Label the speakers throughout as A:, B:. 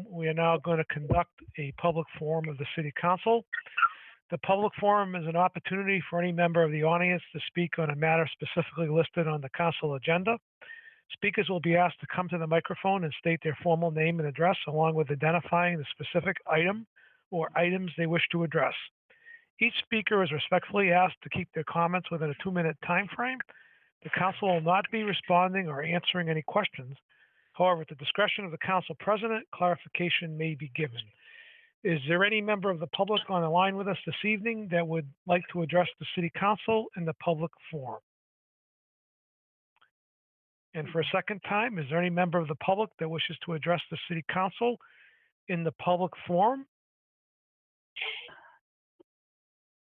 A: we are now going to conduct a public forum of the City Council. The public forum is an opportunity for any member of the audience to speak on a matter specifically listed on the council agenda. Speakers will be asked to come to the microphone and state their formal name and address, along with identifying the specific item or items they wish to address. Each speaker is respectfully asked to keep their comments within a 2-minute time frame. The council will not be responding or answering any questions. However, at the discretion of the council president, clarification may be given. Is there any member of the public on the line with us this evening that would like to address the City Council in the public forum? And for a second time, is there any member of the public that wishes to address the City Council in the public forum?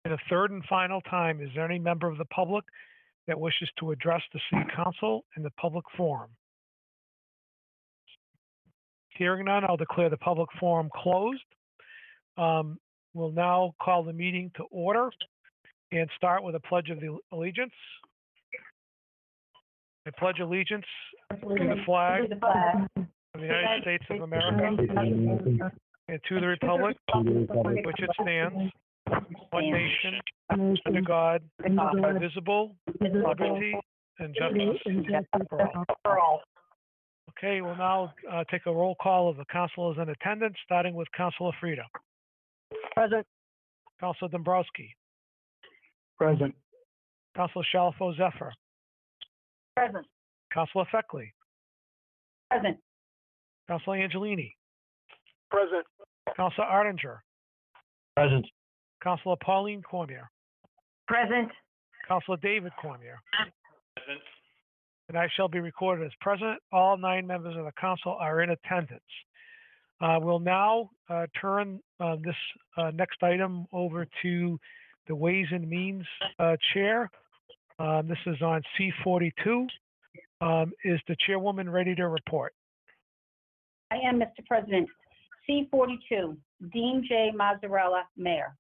A: And a third and final time, is there any member of the public that wishes to address the City Council in the public forum? Hearing none, I'll declare the public forum closed. We'll now call the meeting to order and start with a pledge of the allegiance. I pledge allegiance to the flag of the United States of America and to the republic which it stands, one nation, under God, indivisible, liberty, and justice for all. Okay, we'll now take a roll call of the councilors in attendance, starting with Councilor Frida.
B: Present.
A: Councilor Dombrowski.
B: Present.
A: Councilor Shalfo Zephyr.
B: Present.
A: Councilor Feckley.
B: Present.
A: Councilor Angelini.
B: Present.
A: Councilor Ardinger.
B: Present.
A: Councilor Pauline Cormier.
B: Present.
A: Councilor David Cormier.
C: Present.
A: And I shall be recorded as present. All 9 members of the council are in attendance. We'll now turn this next item over to the Ways and Means Chair. This is on C42. Is the chairwoman ready to report?
D: I am, Mr. President. C42, Dean J. Mazzarella, Mayor.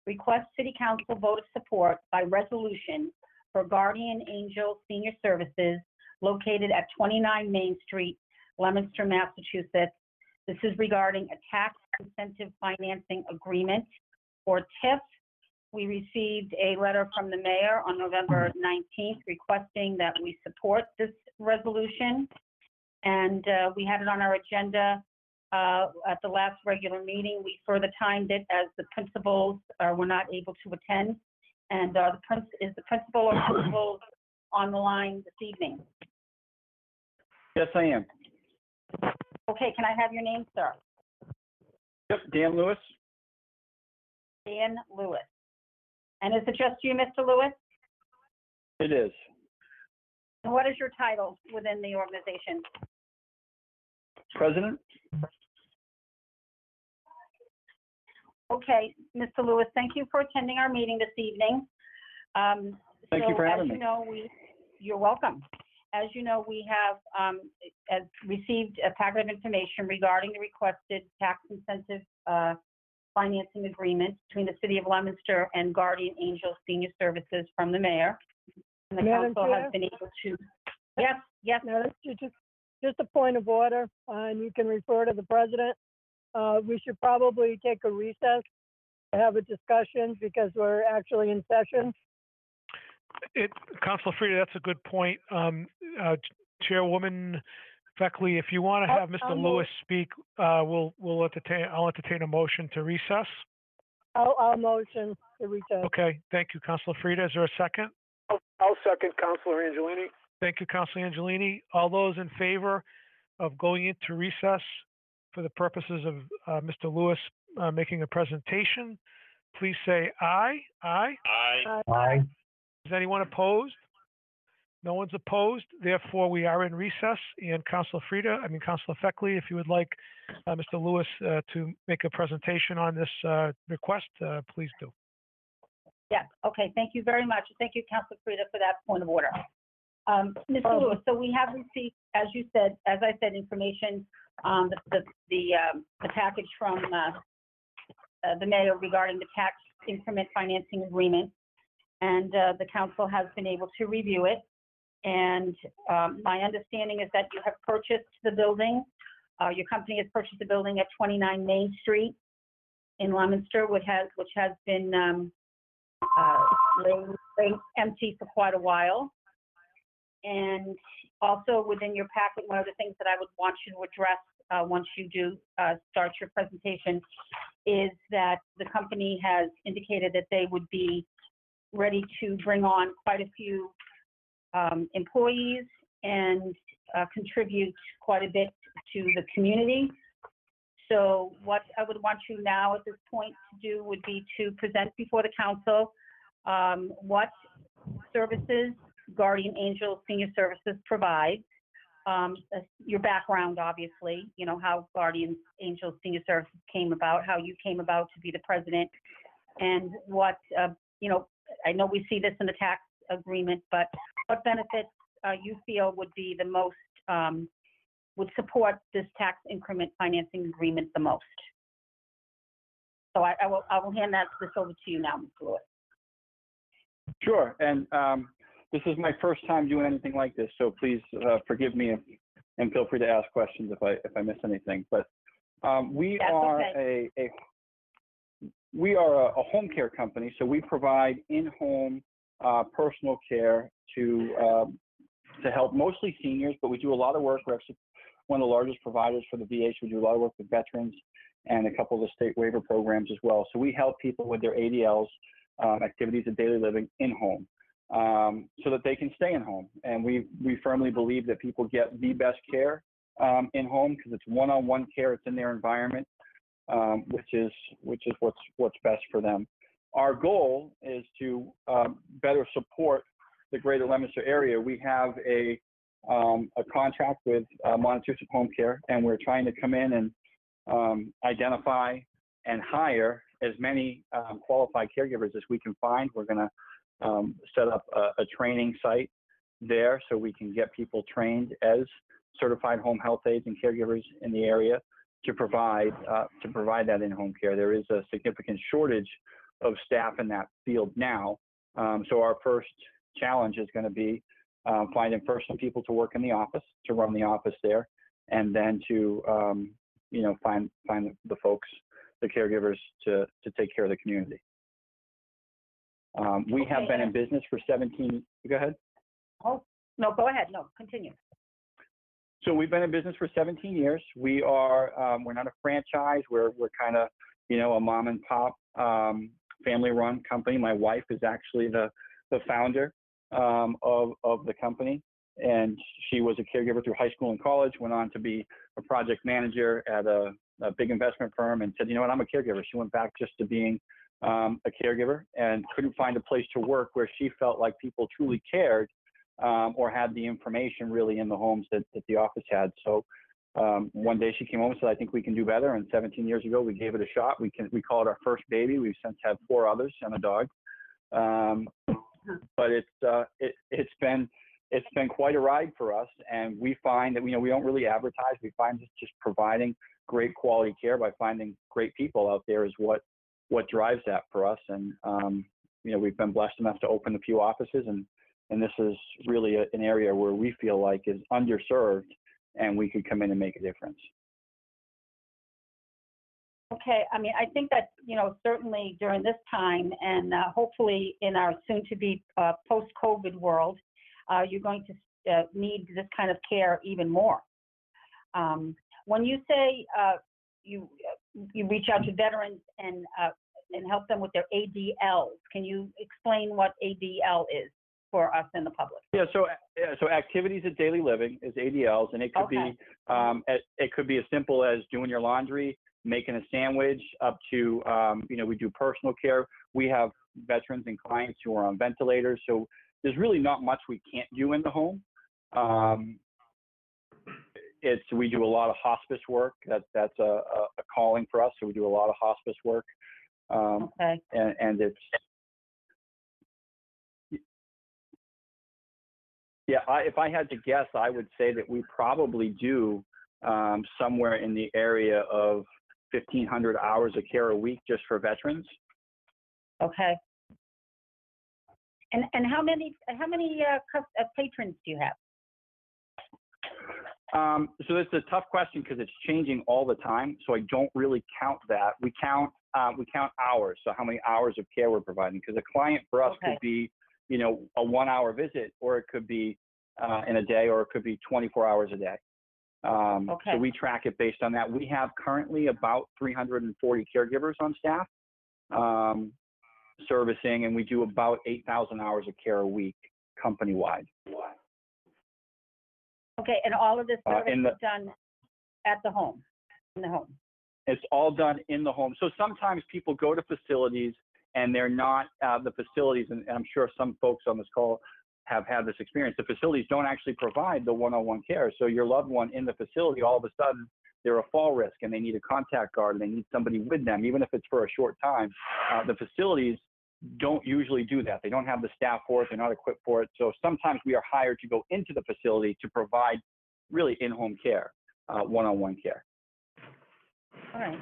D: Request City Council vote of support by resolution for Guardian Angel Senior Services located at 29 Main Street, Leominster, Massachusetts. This is regarding a tax incentive financing agreement, or TIF. We received a letter from the mayor on November 19th requesting that we support this resolution. And we had it on our agenda at the last regular meeting. We further timed it as the principals were not able to attend. And is the principal or principals on the line this evening?
C: Yes, I am.
D: Okay, can I have your name, sir?
C: Yep, Dan Lewis.
D: Dan Lewis. And is it just you, Mr. Lewis?
C: It is.
D: And what is your title within the organization?
C: President?
D: Okay, Mr. Lewis, thank you for attending our meeting this evening.
C: Thank you for having me.
D: As you know, you're welcome. As you know, we have received a packet of information regarding the requested tax incentive financing agreement between the City of Leominster and Guardian Angel Senior Services from the mayor. And the
B: Madam
D: council
B: Chair?
D: has been able to. Yes.
B: No, that's just a point of order, and you can refer to the president. We should probably take a recess to have a discussion because we're actually in session.
A: Councilor Frida, that's a good point. Chairwoman Feckley, if you want to have Mr. Lewis speak, I'll entertain a motion to recess.
B: I'll motion to recess.
A: Okay, thank you, Councilor Frida. Is there a second?
E: I'll second Councilor Angelini.
A: Thank you, Councilor Angelini. All those in favor of going into recess for the purposes of Mr. Lewis making a presentation, please say aye. Aye.
C: Aye.
B: Aye.
A: Is anyone opposed? No one's opposed. Therefore, we are in recess. And Councilor Feckley, if you would like Mr. Lewis to make a presentation on this request, please do.
D: Yes, okay, thank you very much. Thank you, Councilor Frida, for that point of order. Mr. Lewis, so we have received, as I said, information on the package from the mayor regarding the tax increment financing agreement, and the council has been able to review it. And my understanding is that you have purchased the building Your company has purchased a building at 29 Main Street in Leominster, which has been laying empty for quite a while. And also within your packet, one of the things that I would want you to address once you do start your presentation is that the company has indicated that they would be ready to bring on quite a few employees and contribute quite a bit to the community. So what I would want you now at this point to do would be to present before the council what services Guardian Angel Senior Services provides, your background, obviously, you know, how Guardian Angel Senior Services came about, how you came about to be the president, and what, you know, I know we see this in the tax agreement, but what benefits you feel would be the most, would support this tax increment financing agreement the most. So I will hand this over to you now, Mr. Lewis.
C: Sure, and this is my first time doing anything like this, so please forgive me and feel free to ask questions if I miss anything. But we
D: That's
C: are
D: okay.
C: we are a home care company, so we provide in-home personal care to help mostly seniors, but we do a lot of work. We're actually one of the largest providers for the VA. So we do a lot of work with veterans and a couple of the state waiver programs as well. So we help people with their ADLs, activities of daily living, in home, so that they can stay in home. And we firmly believe that people get the best care in home because it's one-on-one care. It's in their environment, which is what's best for them. Our goal is to better support the greater Leominster area. We have a contract with Montezuma Home Care, and we're trying to come in and identify and hire as many qualified caregivers as we can find. We're going to set up a training site there so we can get people trained as certified home health aides and caregivers in the area to provide that in-home care. There is a significant shortage of staff in that field now. So our first challenge is going to be finding first some people to work in the office, to run the office there, and then to find the folks, the caregivers, to take care of the community. We have been in business for 17. Go ahead.
D: Oh, no, go ahead. No, continue.
C: So we've been in business for 17 years. We are we're not a franchise. We're kind of a mom and pop family-run company. My wife is actually the founder of the company, and she was a caregiver through high school and college. Went on to be a project manager at a big investment firm, and said, you know what, I'm a caregiver. She went back just to being a caregiver and couldn't find a place to work where she felt like people truly cared or had the information really in the homes that the office had. So one day she came home and said, I think we can do better. And 17 years ago, we gave it a shot. We call it our first baby. We've since had 4 others and a dog. But it's been quite a ride for us. And we find that, we don't really advertise. We find just providing great quality care by finding great people out there is what drives that for us. And, we've been blessed enough to open a few offices, and this is really an area where we feel like is underserved, and we could come in and make a difference.
D: Okay, I mean, I think that, certainly during this time and hopefully in our soon-to-be post-COVID world, you're going to need this kind of care even more. When you say you reach out to veterans and help them with their ADLs, can you explain what ADL is for us and the public?
C: Yeah, so activities of daily living is ADLs, and it could be it could be as simple as doing your laundry, making a sandwich, up to we do personal care. We have veterans and clients who are on ventilators, so there's really not much we can't do in the home. We do a lot of hospice work. That's a calling for us, so we do a lot of hospice work. And it's if I had to guess, I would say that we probably do somewhere in the area of 1,500 hours of care a week just for veterans.
D: Okay. And how many patrons do you have?
C: So it's a tough question because it's changing all the time. So I don't really count that. We count hours. So how many hours of care we're providing? Because a client for us
D: Okay.
C: could be, you know, a 1 hour visit, or it could be in a day, or it could be 24 hours a day.
D: Okay.
C: So we track it based on that. We have currently about 340 caregivers on staff servicing, and we do about 8,000 hours of care a week company-wide.
D: Okay, and all of this service
C: in the-
D: is done at the home, in the home?
C: It's all done in the home. So sometimes people go to facilities and they're not the facilities, and I'm sure some folks on this call have had this experience. The facilities don't actually provide the one-on-one care. So your loved one in the facility, all of a sudden, they're a fall risk and they need a contact guard and they need somebody with them, even if it's for a short time. The facilities don't usually do that. They don't have the staff for it. They're not equipped for it. So sometimes we are hired to go into the facility to provide really in-home care, one-on-one care.
D: All right.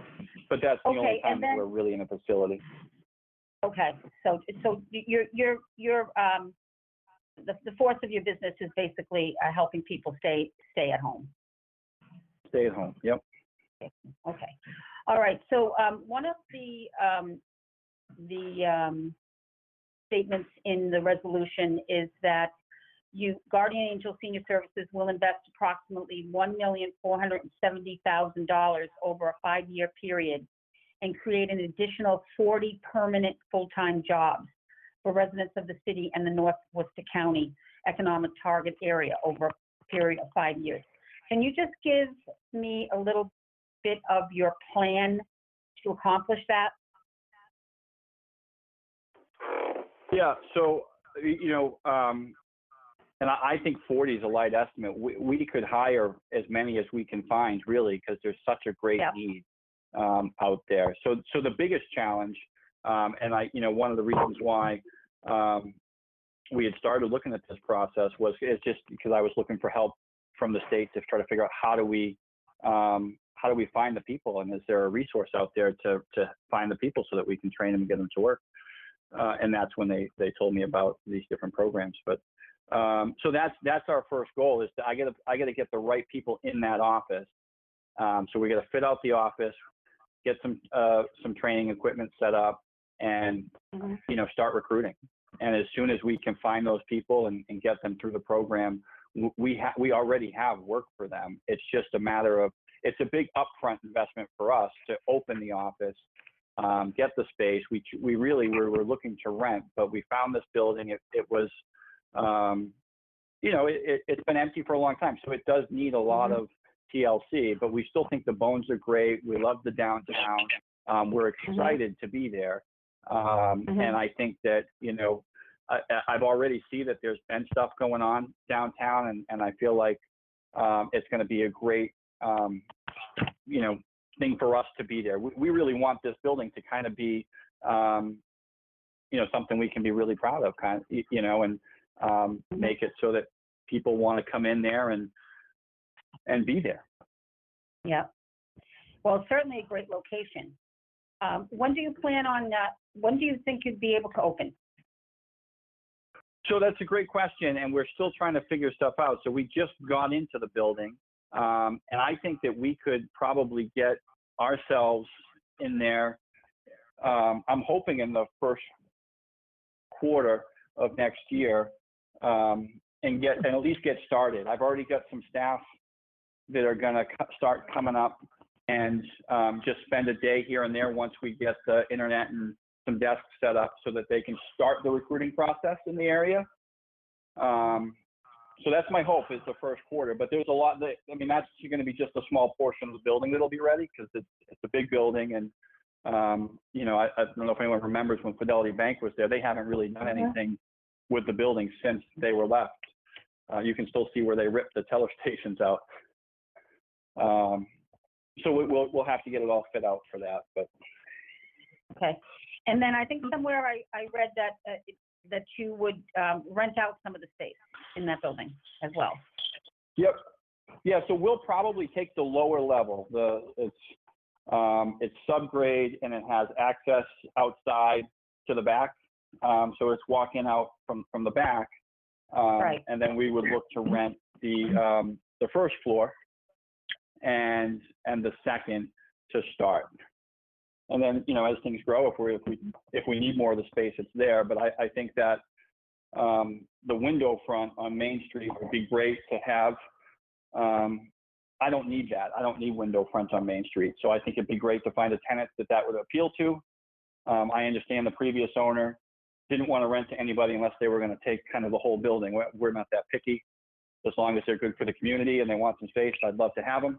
C: But that's the only
D: Okay,
C: time
D: and
C: that
D: then-
C: we're really in a facility.
D: Okay, so the force of your business is basically helping people stay at home.
C: Stay at home. Yep.
D: Okay. All right. So one of the statements in the resolution is that Guardian Angel Senior Services will invest approximately $1,470,000 over a 5-year period and create an additional 40 permanent full-time jobs for residents of the city and the North Worcester County economic target area over a period of 5 years. Can you just give me a little bit of your plan to accomplish that?
C: Yeah. So, you know, and I think 40 is a light estimate. We could hire as many as we can find, really, because there's such a great need out there. So the biggest challenge, and one of the reasons why we had started looking at this process is just because I was looking for help from the state to try to figure out how do we find the people, and is there a resource out there to find the people so that we can train them and get them to work. And that's when they told me about these different programs. But so that's our first goal, is I got to get the right people in that office. So we got to fit out the office, get some training equipment set up, and start recruiting. And as soon as we can find those people and get them through the program, we already have work for them. It's just a matter of, it's a big upfront investment for us to open the office, get the space. We really were looking to rent, but we found this building. It was, it's been empty for a long time, so it does need a lot of TLC, but we still think the bones are great. We love the downtown. We're excited to be there. And I think that, I've already see that there's been stuff going on downtown, and I feel like it's going to be a great, thing for us to be there. We really want this building to kind of be, something we can be really proud of, and make it so that people want to come in there and be there.
D: Yeah. Well, it's certainly a great location. When do you plan on when do you think you'd be able to open?
C: So that's a great question, and we're still trying to figure stuff out. So we just got into the building, and I think that we could probably get ourselves in there. I'm hoping in the first quarter of next year, and at least get started. I've already got some staff that are going to start coming up and just spend a day here and there once we get the internet and some desks set up so that they can start the recruiting process in the area. So that's my hope, is the first quarter. But there's a lot that's going to be just a small portion of the building that'll be ready, because it's a big building. And, I don't know if anyone remembers when Fidelity Bank was there. They haven't really done anything with the building since they were left. You can still see where they ripped the teller stations out. So we'll have to get it all fit out for that. But
D: Okay. And then I think somewhere I read that you would rent out some of the space in that building as well.
C: Yep. Yeah. So we'll probably take the lower level. It's subgrade, and it has access outside to the back. So it's walking out from the back.
D: Right.
C: And then we would look to rent the the first floor and the second to start. And then, you know, as things grow, if we need more of the space, it's there. But I think that the window front on Main Street would be great to have. I don't need that. I don't need window fronts on Main Street. So I think it'd be great to find a tenant that would appeal to. I understand the previous owner didn't want to rent to anybody unless they were going to take kind of the whole building. We're not that picky. As long as they're good for the community and they want some space, I'd love to have them.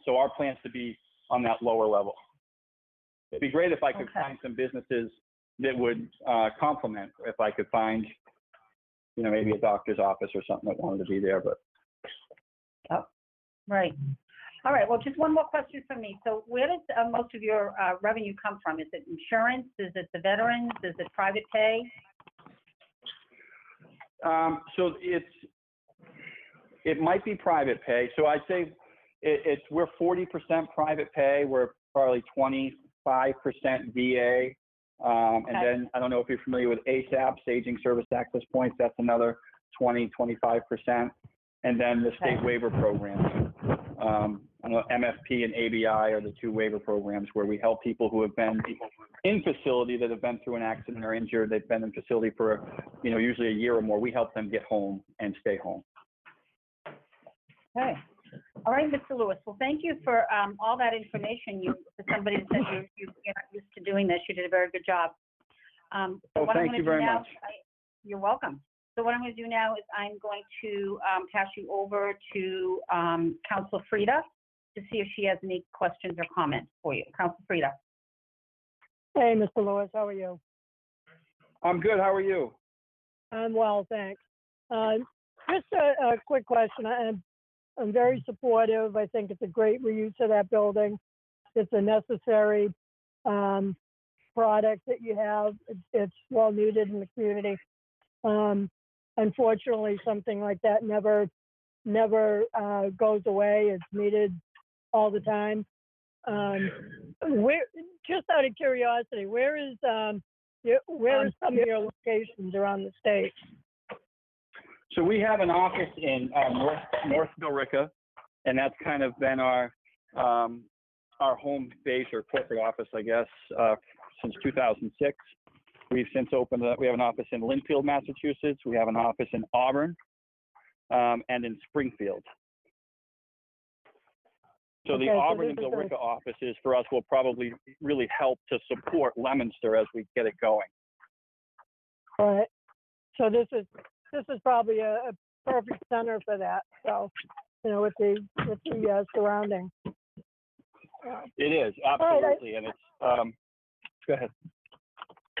C: So our plan's to be on that lower level. It'd be great if I could find some businesses that would complement, if I could find, you know, maybe a doctor's office or something that wanted to be there, but.
D: Oh, right. All right, well, just one more question from me. So where does most of your revenue come from? Is it insurance? Is it the veterans? Is it private pay?
C: So it might be private pay. So I'd say we're 40% private pay. We're probably 25% VA. And then I don't know if you're familiar with ASAPs, Aging Service Access Points. That's another 25%. And then the state waiver programs. I know MFP and ABI are the two waiver programs where we help people who have been in facility that have been through an accident or injured. They've been in facility for, you know, usually a year or more. We help them get home and stay home.
D: Okay. All right, Mr. Lewis. Well, thank you for all that information. For somebody that said you're not used to doing this, you did a very good job.
C: Thank you very much.
D: You're welcome. So what I'm going to do now is I'm going to pass you over to Councilor Frida to see if she has any questions or comments for you. Councilor Frida.
B: Hey, Mr. Lewis, how are you?
C: I'm good. How are you?
B: I'm well, thanks. Just a quick question. I'm very supportive. I think it's a great reuse of that building. It's a necessary product that you have. It's well needed in the community. Unfortunately, something like that never goes away. It's needed all the time. Just out of curiosity, where is some of your locations around the state?
C: So we have an office in North Billerica, and that's kind of been our home base or corporate office, I guess, since 2006. We've since opened we have an office in Lynnfield, Massachusetts. We have an office in Auburn and in Springfield. So the Auburn and Billerica offices for us will probably really help to support Leominster as we get it going.
B: All right. So this is probably a perfect center for that. So, you know, with the surrounding.
C: It is, absolutely, and it's. Go ahead.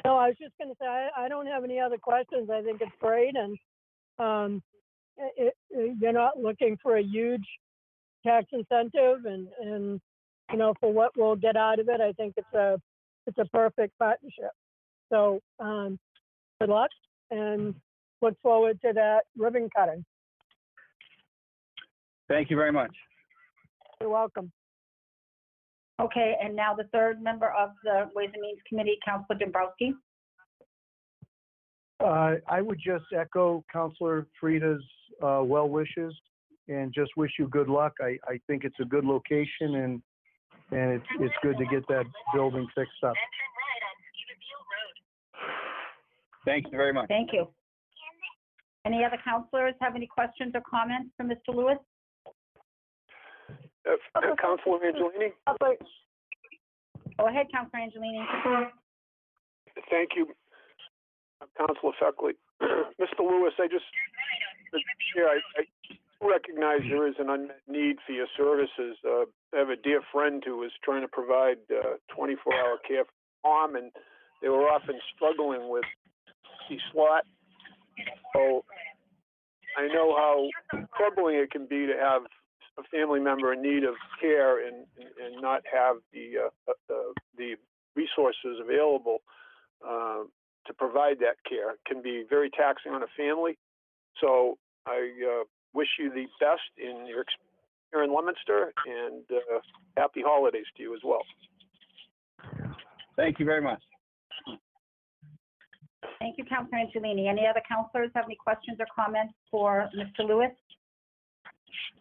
B: No, I was just going to say I don't have any other questions. I think it's great, and you're not looking for a huge tax incentive, and you know, for what we'll get out of it, I think it's a perfect partnership. So good luck, and look forward to that ribbon cutting.
C: Thank you very much.
B: You're welcome.
D: Okay, and now the third member of the Ways and Means Committee, Councilor Dombrowski.
F: I would just echo Councilor Frida's well wishes and just wish you good luck. I think it's a good location, and it's good to get that building fixed up.
C: Thank you very much.
D: Thank you. Any other councilors have any questions or comments for Mr. Lewis?
E: Councilor Angelini?
D: Go ahead, Councilor Angelini.
E: Thank you, Councilor Feckley. Mr. Lewis, I recognize there is an unmet need for your services. I have a dear friend who was trying to provide 24-hour care for mom, and they were often struggling with the slot. So I know how troubling it can be to have a family member in need of care and not have the resources available to provide that care. It can be very taxing on a family. So I wish you the best in your experience here in Leominster, and happy holidays to you as well.
C: Thank you very much.
D: Thank you, Councilor Angelini. Any other councilors have any questions or comments for Mr. Lewis?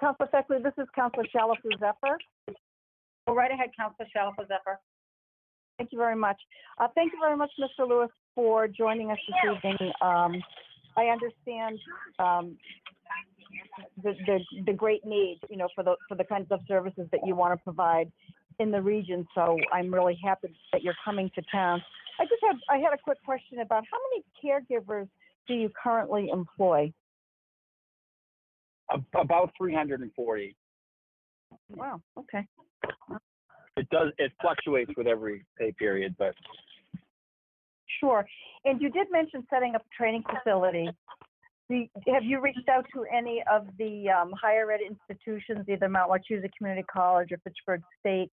G: Councilor Feckley, this is Councilor Shalfo Zephyr.
D: Go right ahead, Councilor Shalfo Zephyr.
G: Thank you very much. Thank you very much, Mr. Lewis, for joining us this evening. I understand the great need, you know, for the kinds of services that you want to provide in the region. So I'm really happy that you're coming to town. I had a quick question about how many caregivers do you currently employ?
C: About 340.
G: Wow. Okay.
C: It fluctuates with every pay period, but.
G: Sure. And you did mention setting up a training facility. Have you reached out to any of the higher ed institutions, either Mount Wachusett Community College or Fitchburg State,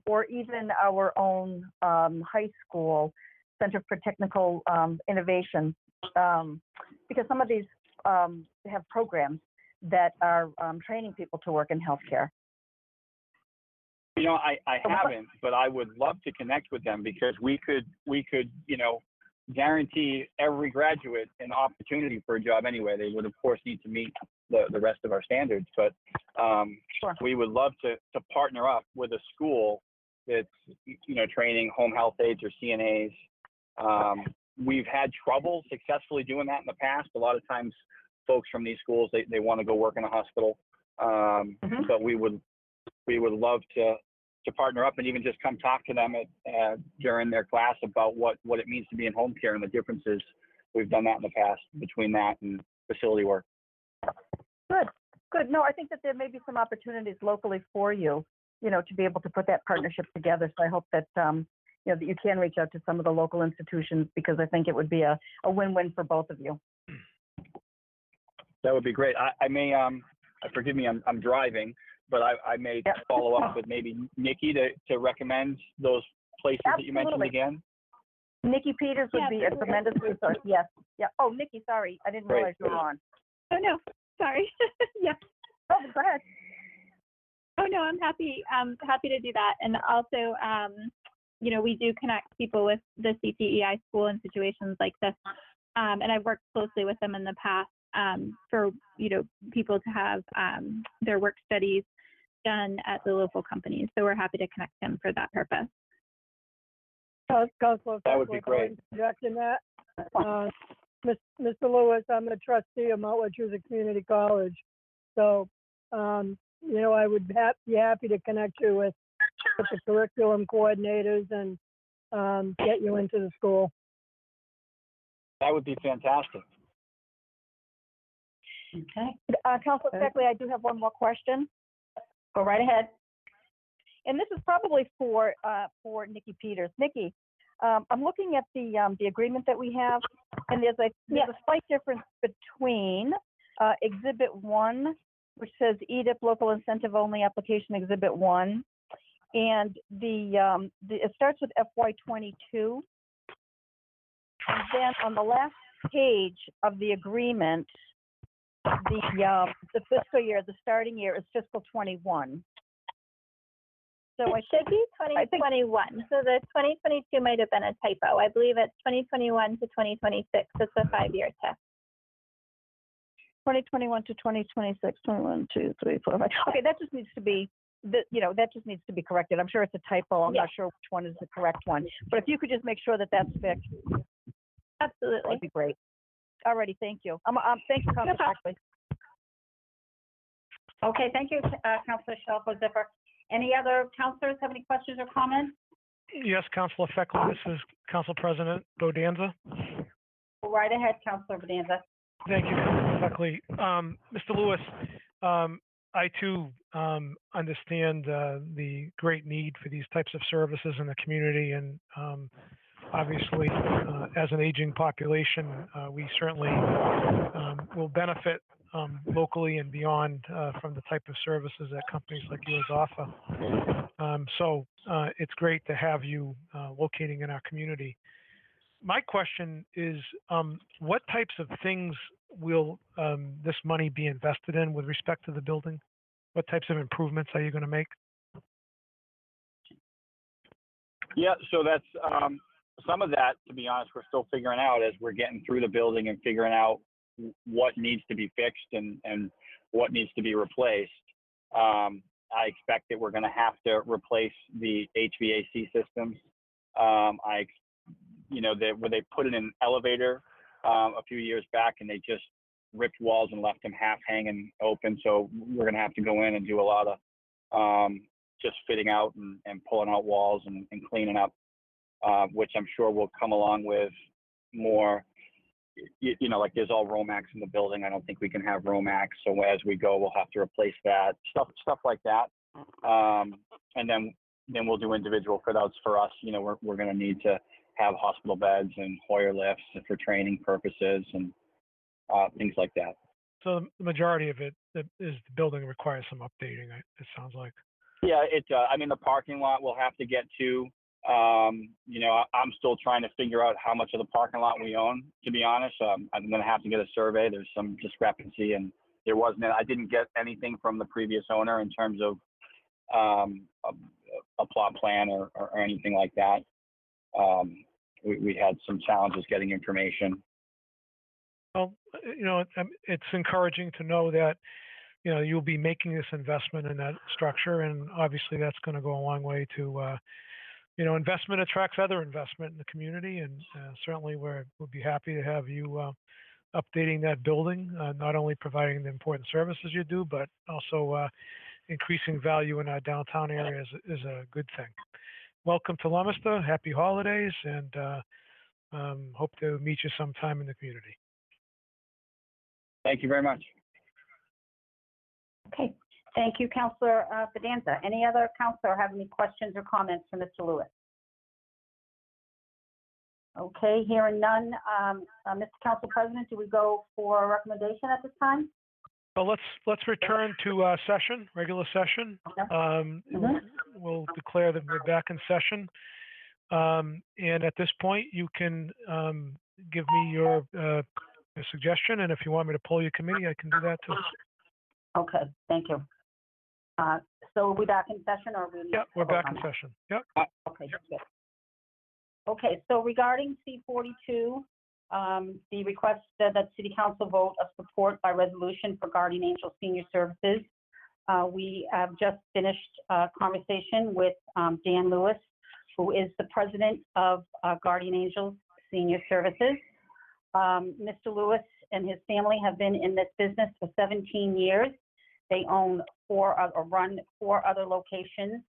G: or even our own high school Center for Technical Innovation? Because some of these have programs that are training people to work in healthcare.
C: You know, I haven't, but I would love to connect with them because we could, you know, guarantee every graduate an opportunity for a job anyway. They would, of course, need to meet the rest of our standards, but
G: Sure.
C: we would love to partner up with a school that's, you know, training home health aides or CNAs. We've had trouble successfully doing that in the past. A lot of times folks from these schools, they want to go work in a hospital, but we would love to partner up and even just come talk to them during their class about what it means to be in home care and the differences. We've done that in the past between that and facility work.
G: Good. No, I think that there may be some opportunities locally for you, you know, to be able to put that partnership together. So I hope that, you know, that you can reach out to some of the local institutions, because I think it would be a win-win for both of you.
C: That would be great. I may, forgive me, I'm driving, but I may follow up with maybe Nikki to recommend those places that you mentioned again.
G: Nikki Peters would be a tremendous resource. Yes. Yeah. Oh, Nikki, sorry. I didn't realize you were on.
H: Oh, no. Sorry. Yeah.
G: Oh, go ahead.
H: Oh, no, I'm happy to do that. And also, you know, we do connect people with the CTEI school in situations like this. And I've worked closely with them in the past for, you know, people to have their work studies done at the local companies. So we're happy to connect them for that purpose.
B: Councilor,
C: That would be great.
B: Interjecting that. Mr. Lewis, I'm a trustee of Mount Wachusett Community College. So, you know, I would be happy to connect you with the curriculum coordinators and get you into the school.
C: That would be fantastic.
D: Okay.
G: Councilor Feckley, I do have one more question.
D: Go right ahead.
G: And this is probably for Nikki Peters. Nikki, I'm looking at the agreement that we have, and there's a slight difference between Exhibit 1, which says EDIP Local Incentive Only Application Exhibit 1, and it starts with FY22. And then on the last page of the agreement, the fiscal year, the starting year is fiscal 21. So
H: It should be 2021. So the 2022 might have been a typo. I believe it's 2021 to 2026. It's a 5-year test.
G: 2021 to 2026, 21, 2, 3, 4, 5. Okay, that just needs to be, that just needs to be corrected. I'm sure it's a typo. I'm not sure which one is the correct one. But if you could just make sure that that's fixed,
H: Absolutely.
G: that'd be great. Alrighty, thank you. Thank you, Councilor Feckley.
D: Okay, thank you, Councilor Shalfo Zephyr. Any other councilors have any questions or comments?
A: Yes, Councilor Feckley, this is Council President Bodanza.
D: Go right ahead, Councilor Bodanza.
A: Thank you, Councilor Feckley. Mr. Lewis, I too understand the great need for these types of services in the community, and obviously, as an aging population, we certainly will benefit locally and beyond from the type of services that companies like yours offer. So it's great to have you locating in our community. My question is, what types of things will this money be invested in with respect to the building? What types of improvements are you going to make?
C: Yeah, so that's some of that, to be honest, we're still figuring out as we're getting through the building and figuring out what needs to be fixed and what needs to be replaced. I expect that we're going to have to replace the HVAC systems. Where they put in an elevator a few years back, and they just ripped walls and left them half hanging open. So we're going to have to go in and do a lot of just fitting out and pulling out walls and cleaning up, which I'm sure will come along with more. Like there's all Romax in the building. I don't think we can have Romax. So as we go, we'll have to replace that stuff like that. And then we'll do individual fit outs for us. We're going to need to have hospital beds and Hoyer lifts for training purposes and things like that.
A: So the majority of it is the building requires some updating, it sounds like.
C: Yeah, the parking lot we'll have to get to. I'm still trying to figure out how much of the parking lot we own, to be honest. I'm going to have to get a survey. There's some discrepancy, and I didn't get anything from the previous owner in terms of a plot plan or anything like that. We had some challenges getting information.
A: Well, it's encouraging to know that, you'll be making this investment in that structure, and obviously that's going to go a long way to, investment attracts other investment in the community, and certainly we'll be happy to have you updating that building, not only providing the important services you do, but also increasing value in our downtown area is a good thing. Welcome to Leominster, happy holidays, and hope to meet you sometime in the community.
C: Thank you very much.
D: Okay, thank you, Councilor Bedanza. Any other councilor have any questions or comments for Mr. Lewis? Okay, hearing none. Mr. Council President, do we go for a recommendation at this time?
A: Well, let's return to regular session.
D: Okay.
A: We'll declare that we're back in session. And at this point, you can give me your suggestion, and if you want me to pull your committee, I can do that too.
D: Okay, thank you. So are we back in session, or we?
A: Yep, we're back in session. Yep.
D: Okay, good. Okay, so regarding C42, the request that City Council vote of support by resolution for Guardian Angel Senior Services, we have just finished a conversation with Dan Lewis, who is the president of Guardian Angels Senior Services. Mr. Lewis and his family have been in this business for 17 years. They own run 4 other locations.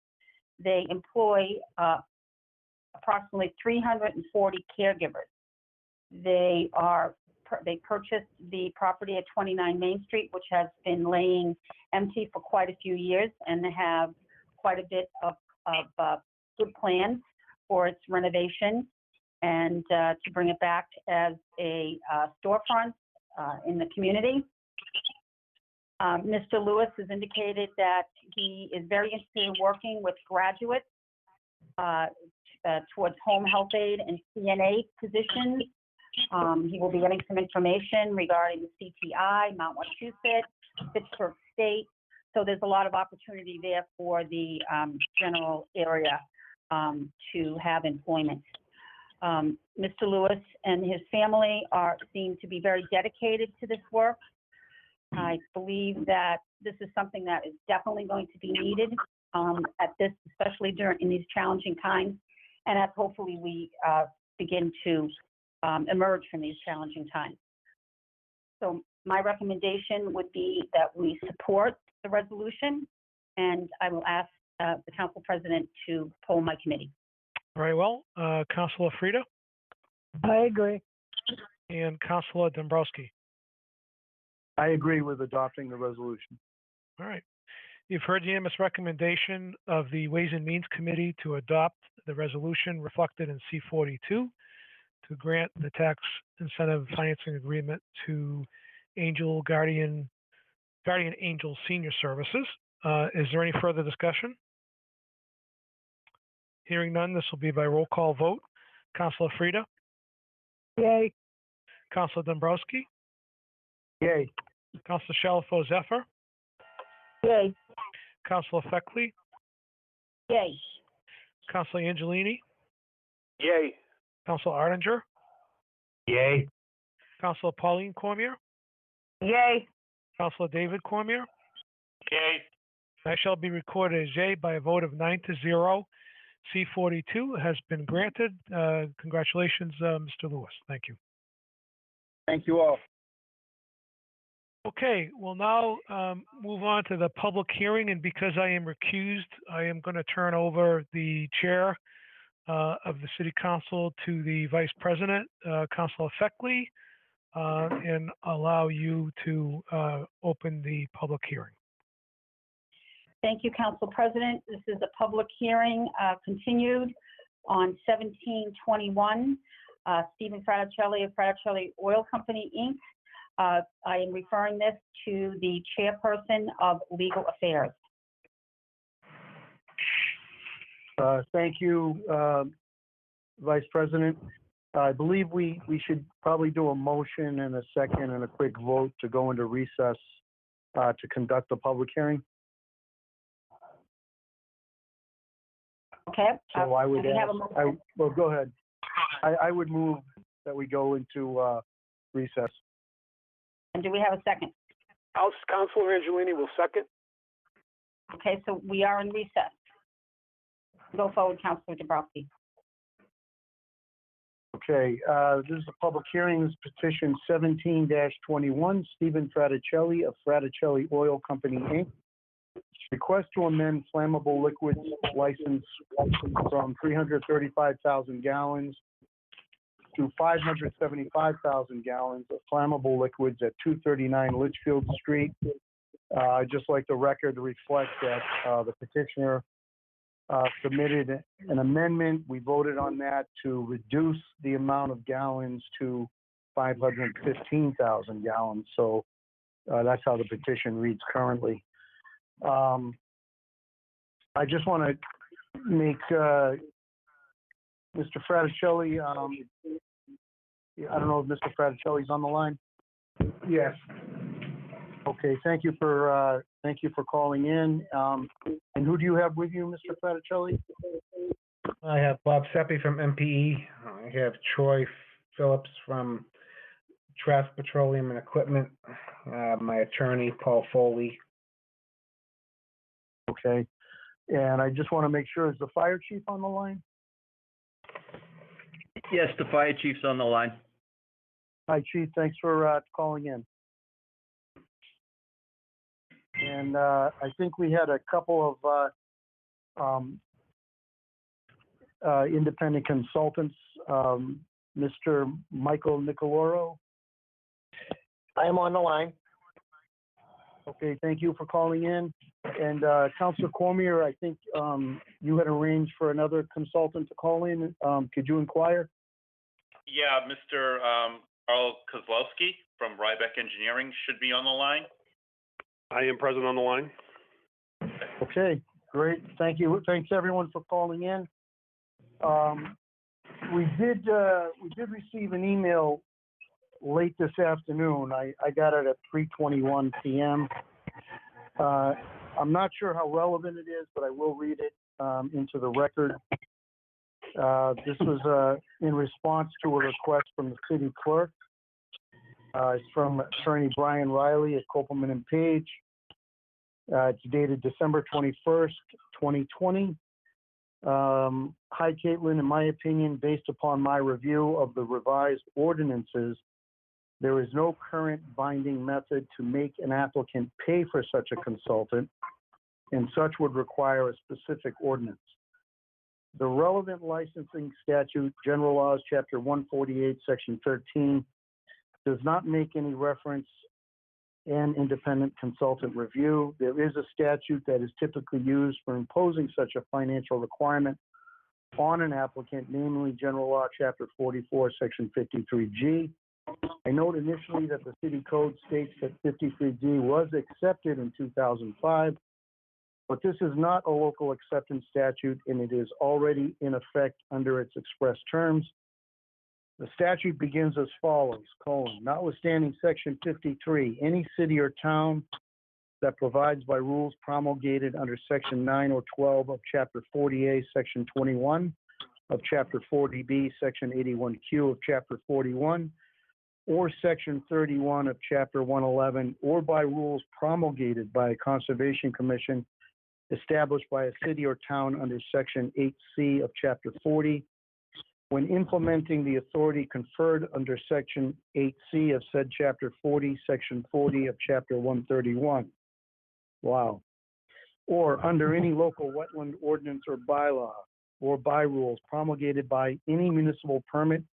D: They employ approximately 340 caregivers. They purchased the property at 29 Main Street, which has been laying empty for quite a few years, and they have quite a bit of good plans for its renovation and to bring it back as a storefront in the community. Mr. Lewis has indicated that he is very interested in working with graduates towards home health aid and CNA positions. He will be getting some information regarding the CTI, Mount Wachusett, Pittsburgh State. So there's a lot of opportunity there for the general area to have employment. Mr. Lewis and his family seem to be very dedicated to this work. I believe that this is something that is definitely going to be needed especially in these challenging times, and as hopefully we begin to emerge from these challenging times. So my recommendation would be that we support the resolution, and I will ask the council president to poll my committee.
A: Very well. Councilor Frida?
B: I agree.
A: And Councilor Dombrowski?
F: I agree with adopting the resolution.
A: All right. You've heard the unanimous recommendation of the Ways and Means Committee to adopt the resolution reflected in C42 to grant the tax incentive financing agreement to Guardian Angel Senior Services. Is there any further discussion? Hearing none, this will be by roll call vote. Councilor Frida?
B: Yay.
A: Councilor Dombrowski?
F: Yay.
A: Councilor Shalfo Zephyr?
B: Yay.
A: Councilor Feckley?
D: Yay.
A: Councilor Angelini?
E: Yay.
A: Councilor Ardinger?
F: Yay.
A: Councilor Pauline Cormier?
B: Yay.
A: Counselor David Cormier.
I: Yay.
A: That shall be recorded as yea by a vote of 9-0. C42 has been granted. Congratulations, Mr. Lewis. Thank you.
C: Thank you all.
A: Okay, we'll now move on to the public hearing, and because I am recused, I am going to turn over the chair of the City Council to the Vice President, Councilor Feckley, and allow you to open the public hearing.
D: Thank you, Council President. This is a public hearing continued on 17/21. Stephen Fraticelli of Fraticelli Oil Company, Inc. I am referring this to the chairperson of Legal Affairs.
F: Thank you, Vice President. I believe we should probably do a motion and a second and a quick vote to go into recess to conduct the public hearing.
D: Okay.
F: So I would
D: do we have a
F: ask,
D: motion?
F: well, go ahead. I would move that we go into recess.
D: And do we have a second?
E: Councilor Angelini will second.
D: Okay, so we are in recess. Go forward, Councilor Dabrowski.
F: Okay, this is a public hearing. This is petition 17-21, Stephen Fraticelli of Fraticelli Oil Company, Inc. Request to amend flammable liquids license from 335,000 gallons to 575,000 gallons of flammable liquids at 239 Litchfield Street. I'd just like the record to reflect that the petitioner submitted an amendment. We voted on that to reduce the amount of gallons to 515,000 gallons. So that's how the petition reads currently. I just want to make Mr. Fraticelli, I don't know if Mr. Fraticelli's on the line.
J: Yes.
F: Okay, thank you for calling in. And who do you have with you, Mr. Fraticelli?
J: I have Bob Seppi from MPE. I have Troy Phillips from Traffic Petroleum and Equipment. My attorney, Paul Foley.
F: Okay, and I just want to make sure, is the fire chief on the line?
K: Yes, the fire chief's on the line.
F: Hi, Chief, thanks for calling in. And I think we had a couple of independent consultants. Mr. Michael Nicoloro.
L: I am on the line.
F: Okay, thank you for calling in. And Councilor Cormier, I think you had arranged for another consultant to call in. Could you inquire?
I: Yeah, Mr. Carl Kozlowski from Rybeck Engineering should be on the line.
E: I am present on the line.
F: Okay, great. Thank you. Thanks everyone for calling in. We did receive an email late this afternoon. I got it at 3:21 p.m. I'm not sure how relevant it is, but I will read it into the record. This was in response to a request from the city clerk. It's from attorney Brian Riley at Copeland and Page. It's dated December 21st, 2020. Hi, Caitlin. In my opinion, based upon my review of the revised ordinances, there is no current binding method to make an applicant pay for such a consultant, and such would require a specific ordinance. The relevant licensing statute, General Laws, Chapter 148, Section 13, does not make any reference and independent consultant review. There is a statute that is typically used for imposing such a financial requirement on an applicant, namely General Law, Chapter 44, Section 53G. I note initially that the city code states that 53G was accepted in 2005, but this is not a local acceptance statute, and it is already in effect under its express terms. The statute begins as follows, notwithstanding Section 53, any city or town that provides by rules promulgated under Section 9 or 12 of Chapter 40A, Section 21 of Chapter 40B, Section 81Q of Chapter 41, or Section 31 of Chapter 111, or by rules promulgated by a Conservation Commission established by a city or town under Section 8C of Chapter 40, when implementing the authority conferred under Section 8C of said Chapter 40, Section 40 of Chapter 131. Wow. Or under any local wetland ordinance or bylaw or by rules promulgated by any municipal permit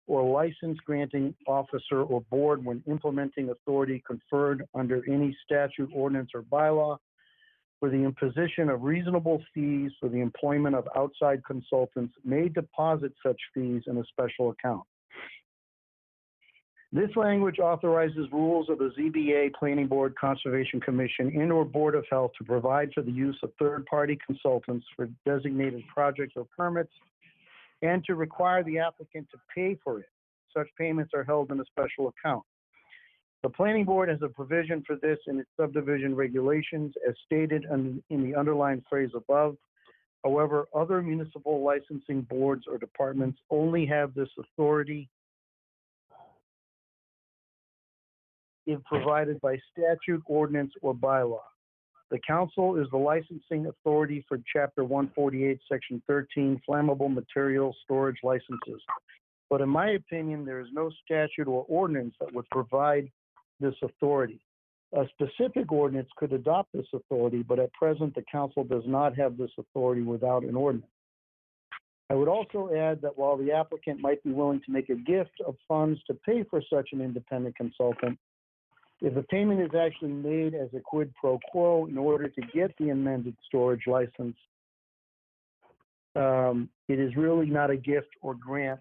F: or license granting officer or board when implementing authority conferred under any statute, ordinance, or bylaw for the imposition of reasonable fees for the employment of outside consultants may deposit such fees in a special account. This language authorizes rules of the ZBA, Planning Board, Conservation Commission, and/or Board of Health to provide for the use of third-party consultants for designated projects or permits, and to require the applicant to pay for it. Such payments are held in a special account. The Planning Board has a provision for this in its subdivision regulations as stated in the underlined phrase above. However, other municipal licensing boards or departments only have this authority if provided by statute, ordinance, or bylaw. The council is the licensing authority for Chapter 148, Section 13, flammable material storage licenses. But in my opinion, there is no statute or ordinance that would provide this authority. A specific ordinance could adopt this authority, but at present, the council does not have this authority without an ordinance. I would also add that while the applicant might be willing to make a gift of funds to pay for such an independent consultant, if the payment is actually made as a quid pro quo in order to get the amended storage license, it is really not a gift or grant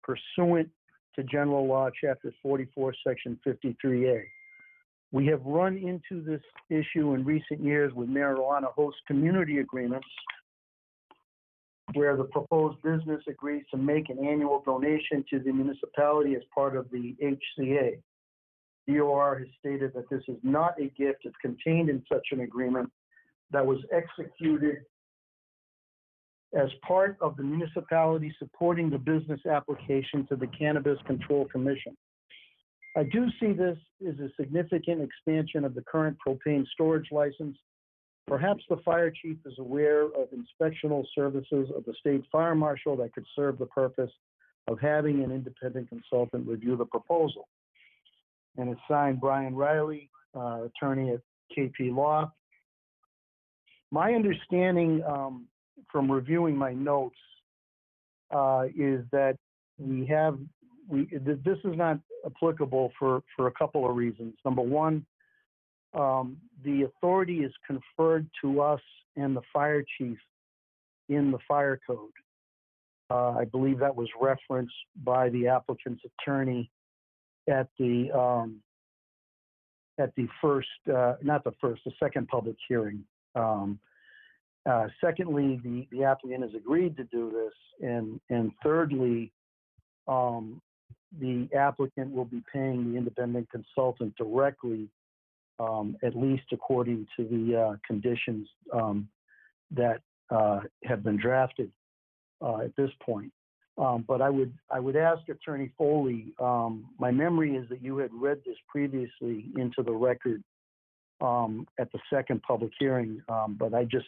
F: pursuant to General Law, Chapter 44, Section 53A. We have run into this issue in recent years with marijuana host community agreements, where the proposed business agrees to make an annual donation to the municipality as part of the HCA. DOR has stated that this is not a gift. It's contained in such an agreement that was executed as part of the municipality supporting the business application to the Cannabis Control Commission. I do see this as a significant expansion of the current propane storage license. Perhaps the fire chief is aware of inspectional services of the state fire marshal that could serve the purpose of having an independent consultant review the proposal. And it's signed Brian Riley, attorney at KP Law. My understanding from reviewing my notes is that this is not applicable for a couple of reasons. Number one, the authority is conferred to us and the fire chief in the fire code. I believe that was referenced by the applicant's attorney at the second public hearing. Secondly, the applicant has agreed to do this, and thirdly, the applicant will be paying the independent consultant directly, at least according to the conditions that have been drafted at this point. But I would ask Attorney Foley, my memory is that you had read this previously into the record at the second public hearing, but I just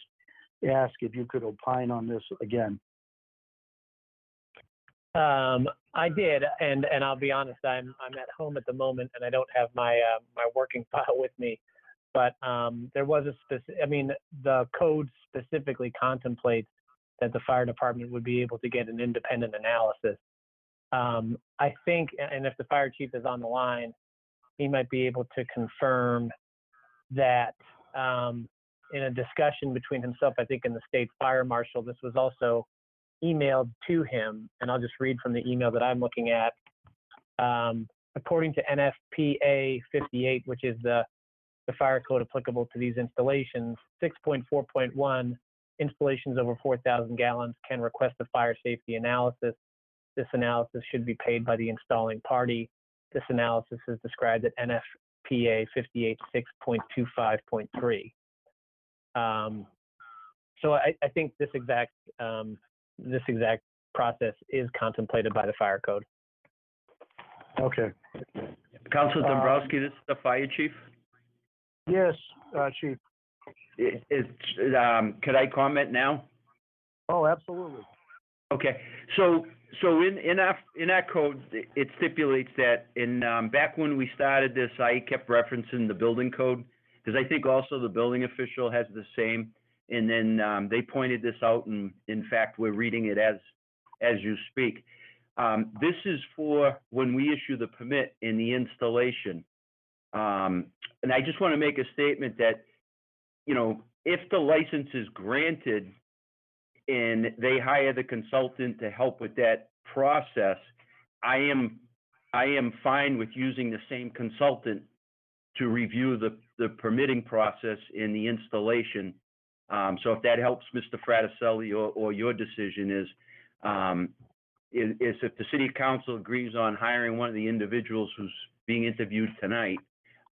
F: ask if you could opine on this again.
M: I did, and I'll be honest, I'm at home at the moment, and I don't have my my working file with me. But there was the code specifically contemplates that the fire department would be able to get an independent analysis. I think, and if the fire chief is on the line, he might be able to confirm that in a discussion between himself, I think, and the state fire marshal, this was also emailed to him, and I'll just read from the email that I'm looking at. According to NFPA 58, which is the fire code applicable to these installations, 6.4.1, installations over 4,000 gallons can request a fire safety analysis. This analysis should be paid by the installing party. This analysis is described at NFPA 58 6.25.3. So I think this exact process is contemplated by the fire code.
F: Okay.
K: Councilor Dombrowski, this is the fire chief.
F: Yes, Chief.
K: Could I comment now?
F: Oh, absolutely.
K: Okay, so in our code, it stipulates that back when we started this, I kept referencing the building code, because I think also the building official has the same, and then they pointed this out, and in fact, we're reading it as you speak. This is for when we issue the permit in the installation. And I just want to make a statement that, you know, if the license is granted and they hire the consultant to help with that process, I am fine with using the same consultant to review the permitting process in the installation. So if that helps Mr. Fraticelli or your decision is if the city council agrees on hiring one of the individuals who's being interviewed tonight,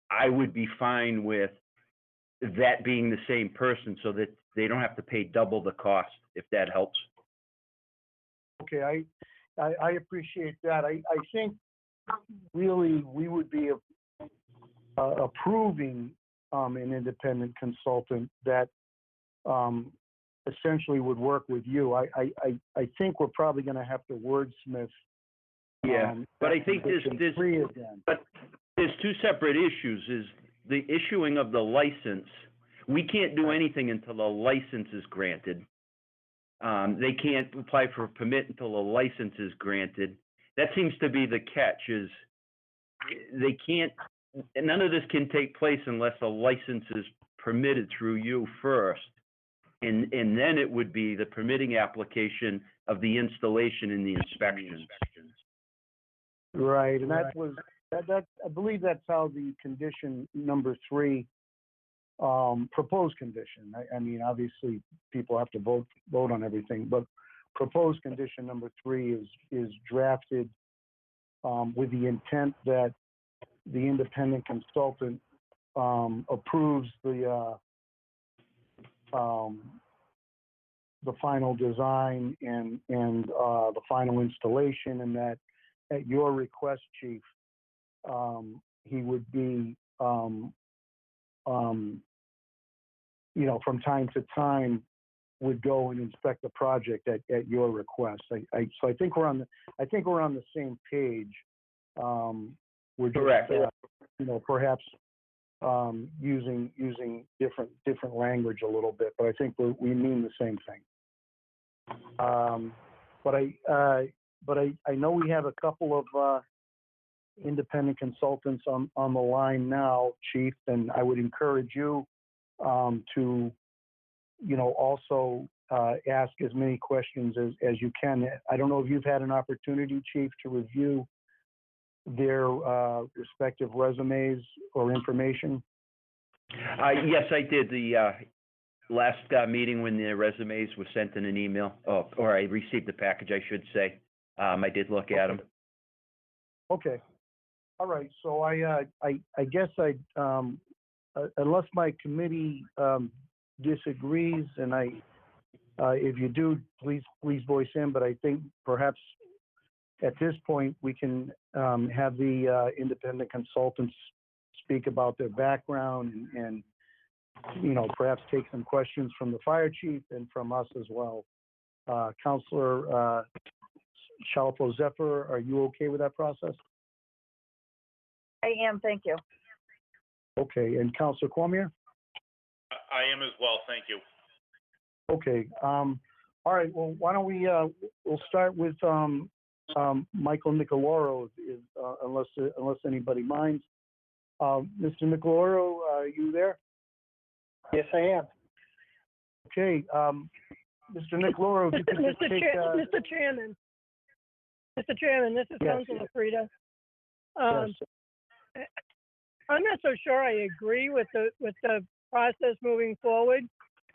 K: I would be fine with that being the same person so that they don't have to pay double the cost, if that helps.
F: Okay, I appreciate that. I think really we would be approving an independent consultant that essentially would work with you. I think we're probably going to have to wordsmith.
K: Yeah, but I think there's two separate issues. Is the issuing of the license. We can't do anything until the license is granted. They can't apply for a permit until a license is granted. That seems to be the catch, is they can't, none of this can take place unless a license is permitted through you first. And then it would be the permitting application of the installation and the inspection.
F: Right, and that was, that I believe that's how the condition number 3, proposed condition. I mean, obviously, people have to vote on everything, but proposed condition number 3 is drafted with the intent that the independent consultant approves the final design and the final installation, and that at your request, Chief, he would be, you know, from time to time would go and inspect the project at your request. So I think we're on the same page. We're just,
K: correct.
F: You know, perhaps using different language a little bit, but I think we mean the same thing. But I know we have a couple of independent consultants on the line now, Chief, and I would encourage you to, you know, also ask as many questions as you can. I don't know if you've had an opportunity, Chief, to review their respective resumes or information.
K: Yes, I did. The last meeting when the resumes were sent in an email, or I received the package, I should say. I did look at them.
F: Okay. All right. So I guess unless my committee disagrees, and if you do, please voice in. But I think perhaps at this point we can have the independent consultants speak about their background and you know, perhaps take some questions from the fire chief and from us as well. Councilor Shalfo Zephyr, are you okay with that process?
G: I am, thank you.
F: Okay, and Councilor Cormier?
I: I am as well, thank you.
F: Okay, all right, well, why don't we, we'll start with Michael Nicoloro, unless anybody minds. Mr. Nicoloro, are you there?
L: Yes, I am.
F: Okay, Mr. Nicoloro, if you could just take...
B: Mr. Chairman, this is
F: Yes.
B: Councilor Frida.
F: Yes.
B: I'm not so sure I agree with the process moving forward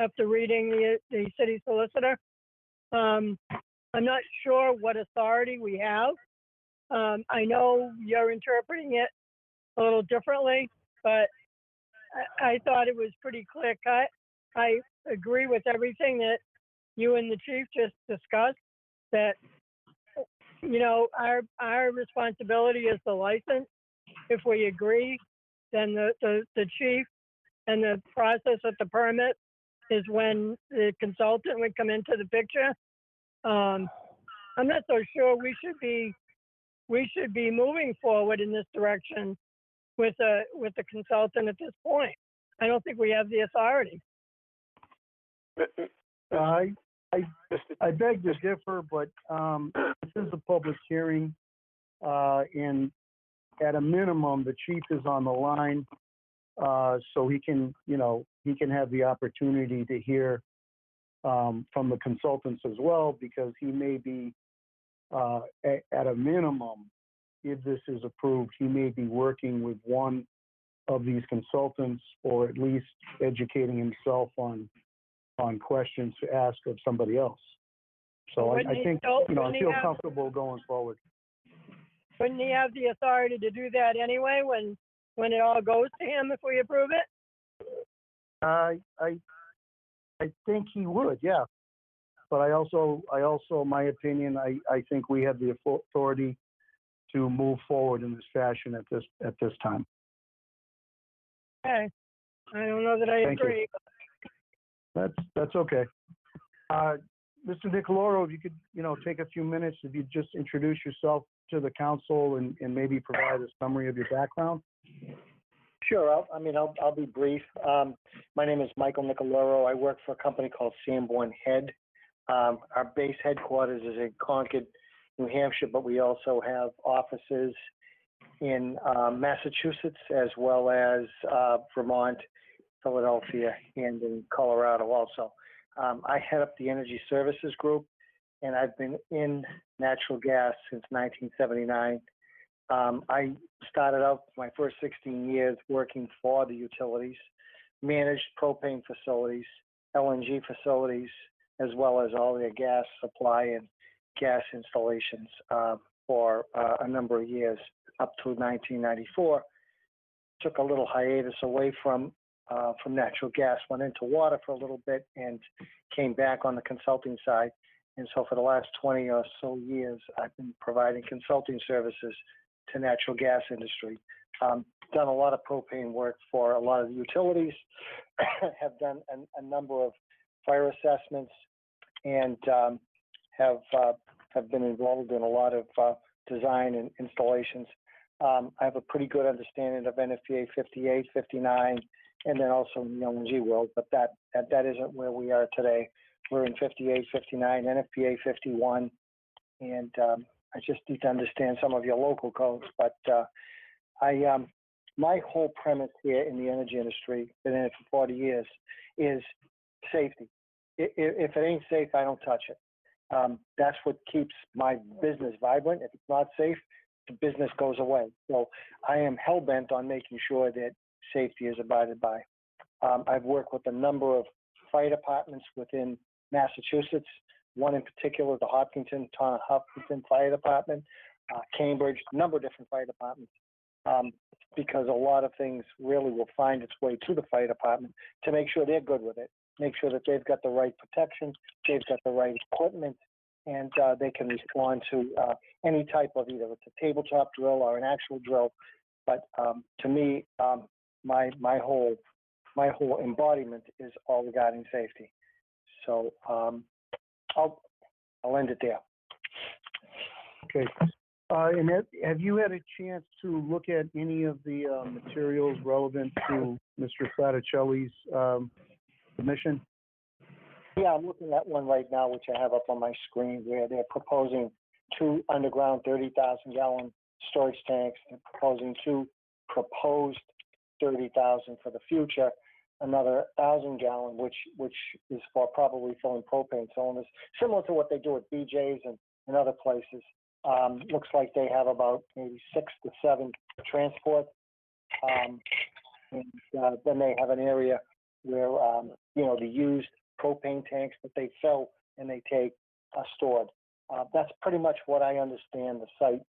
B: after reading the city solicitor. I'm not sure what authority we have. I know you're interpreting it a little differently, but I thought it was pretty clear cut. I agree with everything that you and the chief just discussed, that you know, our responsibility is the license. If we agree, then the chief and the process of the permit is when the consultant would come into the picture. I'm not so sure we should be moving forward in this direction with the consultant at this point. I don't think we have the authority.
F: I beg to differ, but this is a public hearing, and at a minimum, the chief is on the line, so he can have the opportunity to hear from the consultants as well, because he may be, at a minimum, if this is approved, he may be working with one of these consultants, or at least educating himself on questions to ask of somebody else. So I think, I feel comfortable going forward.
B: Wouldn't he have the authority to do that anyway when it all goes to him if we approve it?
F: I think he would, yeah. But I also, my opinion, I think we have the authority to move forward in this fashion at this time.
B: Okay. I don't know that I
F: Thank you.
B: agree.
F: That's okay. Mr. Nicoloro, if you could, take a few minutes, if you just introduce yourself to the council and maybe provide a summary of your background.
L: Sure. I'll be brief. My name is Michael Nicoloro. I work for a company called Sanborn Head. Our base headquarters is in Concord, New Hampshire, but we also have offices in Massachusetts, as well as Vermont, Philadelphia, and in Colorado also. I head up the Energy Services Group, and I've been in natural gas since 1979. I started out my first 16 years working for the utilities, managed propane facilities, LNG facilities, as well as all their gas supply and gas installations for a number of years up to 1994. Took a little hiatus away from natural gas, went into water for a little bit, and came back on the consulting side. And so for the last 20 or so years, I've been providing consulting services to natural gas industry. Done a lot of propane work for a lot of the utilities, have done a number of fire assessments, and have been involved in a lot of design and installations. I have a pretty good understanding of NFPA 58, 59, and then also in the LNG world, but that isn't where we are today. We're in 58, 59, NFPA 51, and I just need to understand some of your local codes. But my whole premise here in the energy industry, been in it for 40 years, is safety. If it ain't safe, I don't touch it. That's what keeps my business vibrant. If it's not safe, the business goes away. So I am hell-bent on making sure that safety is abided by. I've worked with a number of fire departments within Massachusetts, one in particular, the Town of Hopkinton Fire Department, Cambridge, a number of different fire departments, because a lot of things really will find its way to the fire department to make sure they're good with it, make sure that they've got the right protection, they've got the right equipment, and they can respond to any type of, either it's a tabletop drill or an actual drill. But to me, my whole embodiment is all regarding safety. So I'll end it there.
F: Okay. And have you had a chance to look at any of the materials relevant to Mr. Fratticelli's submission?
L: Yeah, I'm looking at one right now, which I have up on my screen, where they're proposing 2 underground 30,000-gallon storage tanks. They're proposing 2 proposed 30,000 for the future, another 1,000-gallon, which is for probably filling propane cylinders, similar to what they do at BJ's and other places. Looks like they have about maybe 6 to 7 transports. And then they have an area where, the used propane tanks that they fill and they take are stored. That's pretty much what I understand the site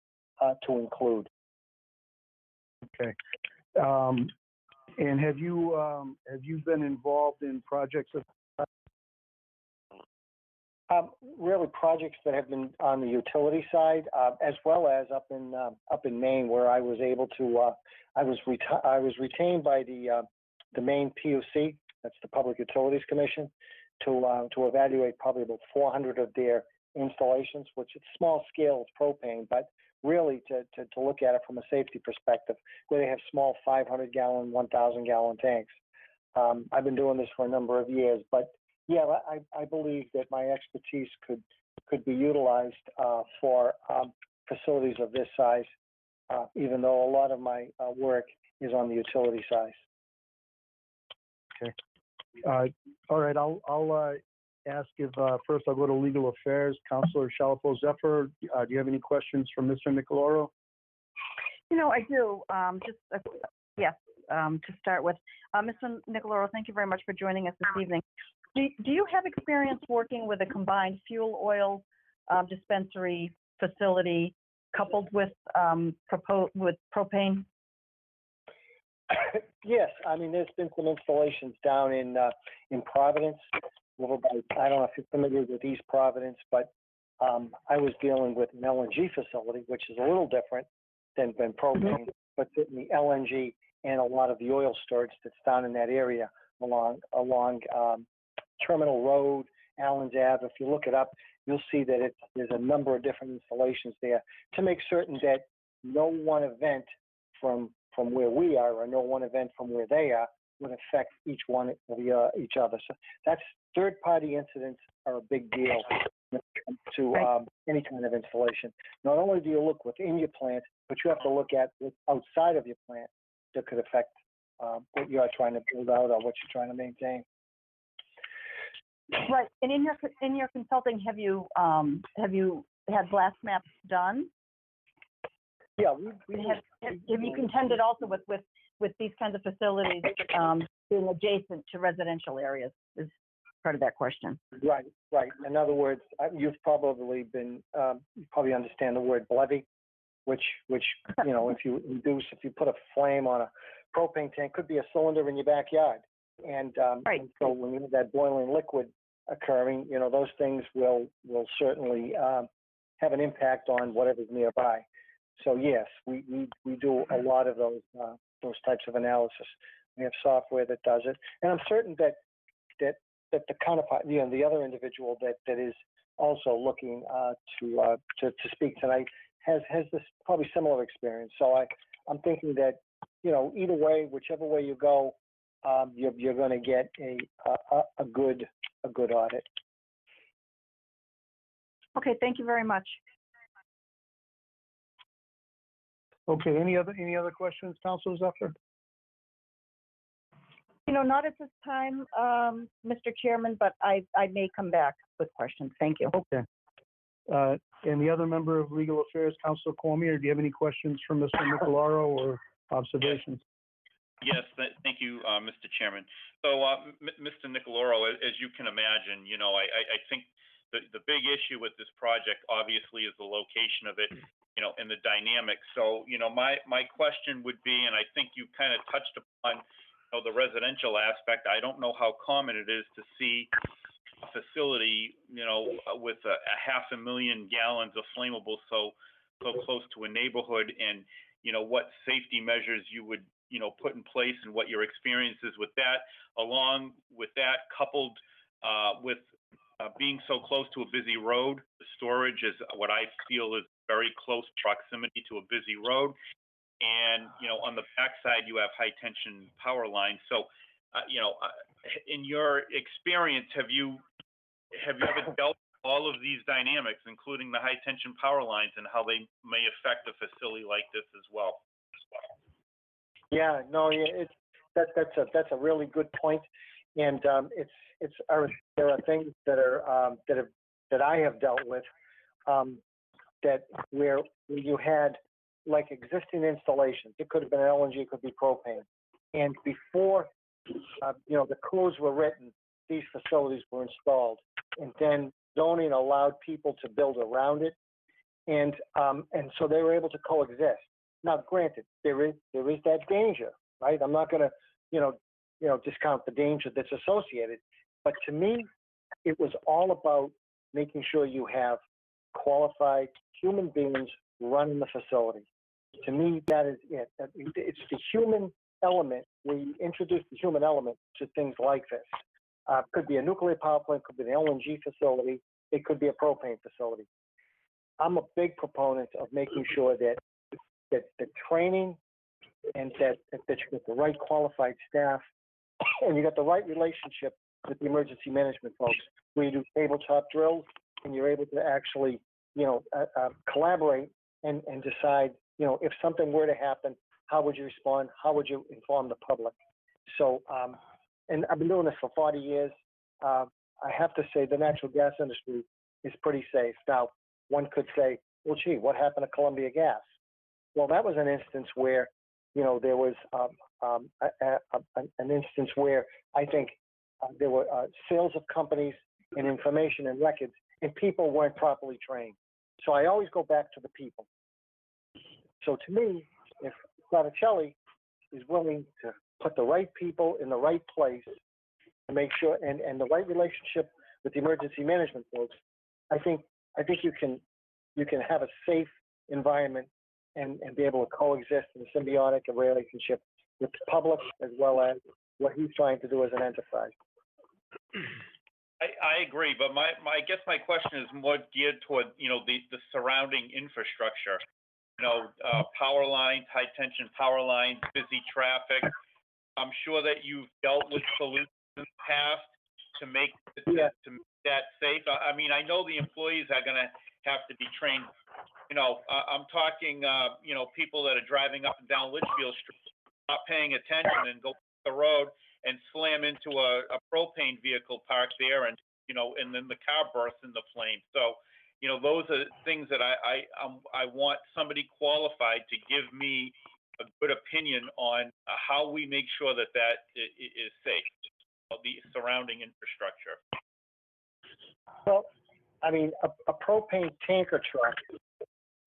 L: to include.
F: Okay. And have you been involved in projects of?
L: Really projects that have been on the utility side, as well as up in Maine, where I was able to, I was retained by the Maine PUC, that's the Public Utilities Commission, to evaluate probably about 400 of their installations, which it's small scale, it's propane, but really to look at it from a safety perspective, where they have small 500-gallon, 1,000-gallon tanks. I've been doing this for a number of years, but yeah, I believe that my expertise could be utilized for facilities of this size, even though a lot of my work is on the utility side.
F: Okay. All right. I'll ask if first I'll go to Legal Affairs. Councilor Shalfo Zephyr, do you have any questions for Mr. Nicoloro?
G: I do. Yes. To start with, Mr. Nicoloro, thank you very much for joining us this evening. Do you have experience working with a combined fuel oil dispensary facility coupled with propane?
L: Yes, I mean there's been some installations down in Providence. I don't know if you're familiar with East Providence, but I was dealing with an LNG facility, which is a little different than propane, but certainly LNG and a lot of the oil storage that's down in that area along Terminal Road, Allen's Ave. If you look it up, you'll see that there's a number of different installations there to make certain that no one event from where we are or no one event from where they are would affect each one of each other. So that's third-party incidents are a big deal when it comes to any kind of installation. Not only do you look within your plant, but you have to look at what's outside of your plant that could affect what you are trying to build out or what you're trying to maintain.
G: Right. And in your consulting, have you had blast maps done?
L: Yeah,
G: have you contended also with these kinds of facilities being adjacent to residential areas? Is part of that question.
L: Right. In other words, you've probably been you probably understand the word levy, which if you put a flame on a propane tank, could be a cylinder in your backyard, and so when you have that boiling liquid occurring, those things will certainly have an impact on whatever's nearby. So yes, we do a lot of those types of analysis. We have software that does it, and I'm certain that the counterpart, the other individual that is also looking to speak tonight has this probably similar experience. So I'm thinking that either way, whichever way you go, you're going to get a good audit.
G: Okay, thank you very much.
F: Okay, any other questions, Councilor Zephyr?
G: Not at this time, Mr. Chairman, but I may come back with questions. Thank you.
F: Okay. And the other member of Legal Affairs, Councilor Cormier, do you have any questions for Mr. Nicolaro or observations?
I: Yes, thank you, Mr. Chairman. So, Mr. Nicolaro, as you can imagine, I think the big issue with this project obviously is the location of it, and the dynamics. So, my question would be, and I think you kind of touched upon, the residential aspect. I don't know how common it is to see a facility, with a 500,000 gallons of flammable so close to a neighborhood, and what safety measures you would put in place and what your experience is with that, along with that coupled with being so close to a busy road. The storage is what I feel is very close proximity to a busy road. And, on the backside, you have high tension power lines. So, in your experience, have you ever dealt with all of these dynamics, including the high tension power lines and how they may affect a facility like this as well?
L: Yeah, no, that's a really good point, and there are things that I have dealt with that where you had like existing installations. It could have been LNG, it could be propane, and before the codes were written, these facilities were installed, and then zoning allowed people to build around it, and so they were able to coexist. Now, granted, there is that danger, right? I'm not going to discount the danger that's associated, but to me, it was all about making sure you have qualified human beings running the facility. To me, that is it. It's the human element, where you introduce the human element to things like this. Could be a nuclear power plant, could be an LNG facility, it could be a propane facility. I'm a big proponent of making sure that the training and that you get the right qualified staff and you got the right relationship with the emergency management folks, where you do tabletop drills and you're able to actually, collaborate and decide, if something were to happen, how would you respond? How would you inform the public? So, and I've been doing this for 40 years. I have to say the natural gas industry is pretty safe. Now, one could say, well, gee, what happened to Columbia Gas? Well, that was an instance where, there was an instance where I think there were sales of companies and information and records, and people weren't properly trained. So I always go back to the people. So to me, if Botticelli is willing to put the right people in the right place to make sure, and the right relationship with the emergency management folks, I think you can have a safe environment and be able to coexist in a symbiotic relationship with the public as well as what he's trying to do as an enterprise.
I: I agree, but I guess my question is more geared toward, the surrounding infrastructure. Power lines, high tension power lines, busy traffic. I'm sure that you've dealt with solutions in the past to make that safe. I mean, I know the employees are going to have to be trained. I'm talking, people that are driving up and down Litchfield Street, not paying attention and go up the road and slam into a propane vehicle parked there, and and then the car bursts into flames. So, those are things that I want somebody qualified to give me a good opinion on how we make sure that is safe, the surrounding infrastructure.
L: Well, I mean, a propane tanker truck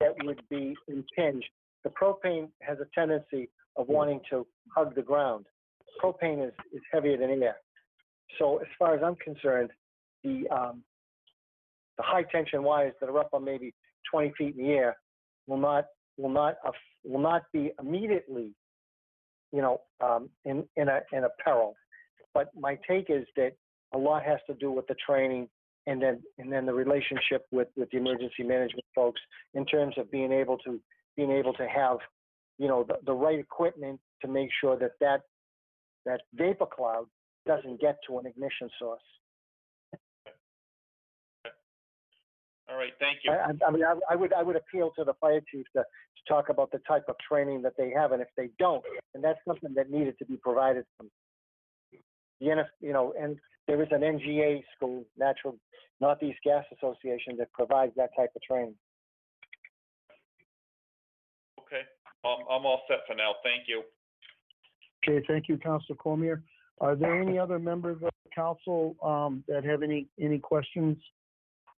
L: that would be impinged. The propane has a tendency of wanting to hug the ground. Propane is heavier than air. So as far as I'm concerned, the high tension wires that are up on maybe 20 feet in the air will not be immediately, in a peril. But my take is that a lot has to do with the training and then the relationship with the emergency management folks in terms of being able to have, the right equipment to make sure that vapor cloud doesn't get to an ignition source.
I: All right, thank you.
L: I would appeal to the fire chief to talk about the type of training that they have, and if they don't, and that's something that needed to be provided for them. And there is an NGA school, Northeast Gas Association, that provides that type of training.
I: Okay, I'm all set for now. Thank you.
F: Okay, thank you, Councilor Cormier. Are there any other members of the council that have any questions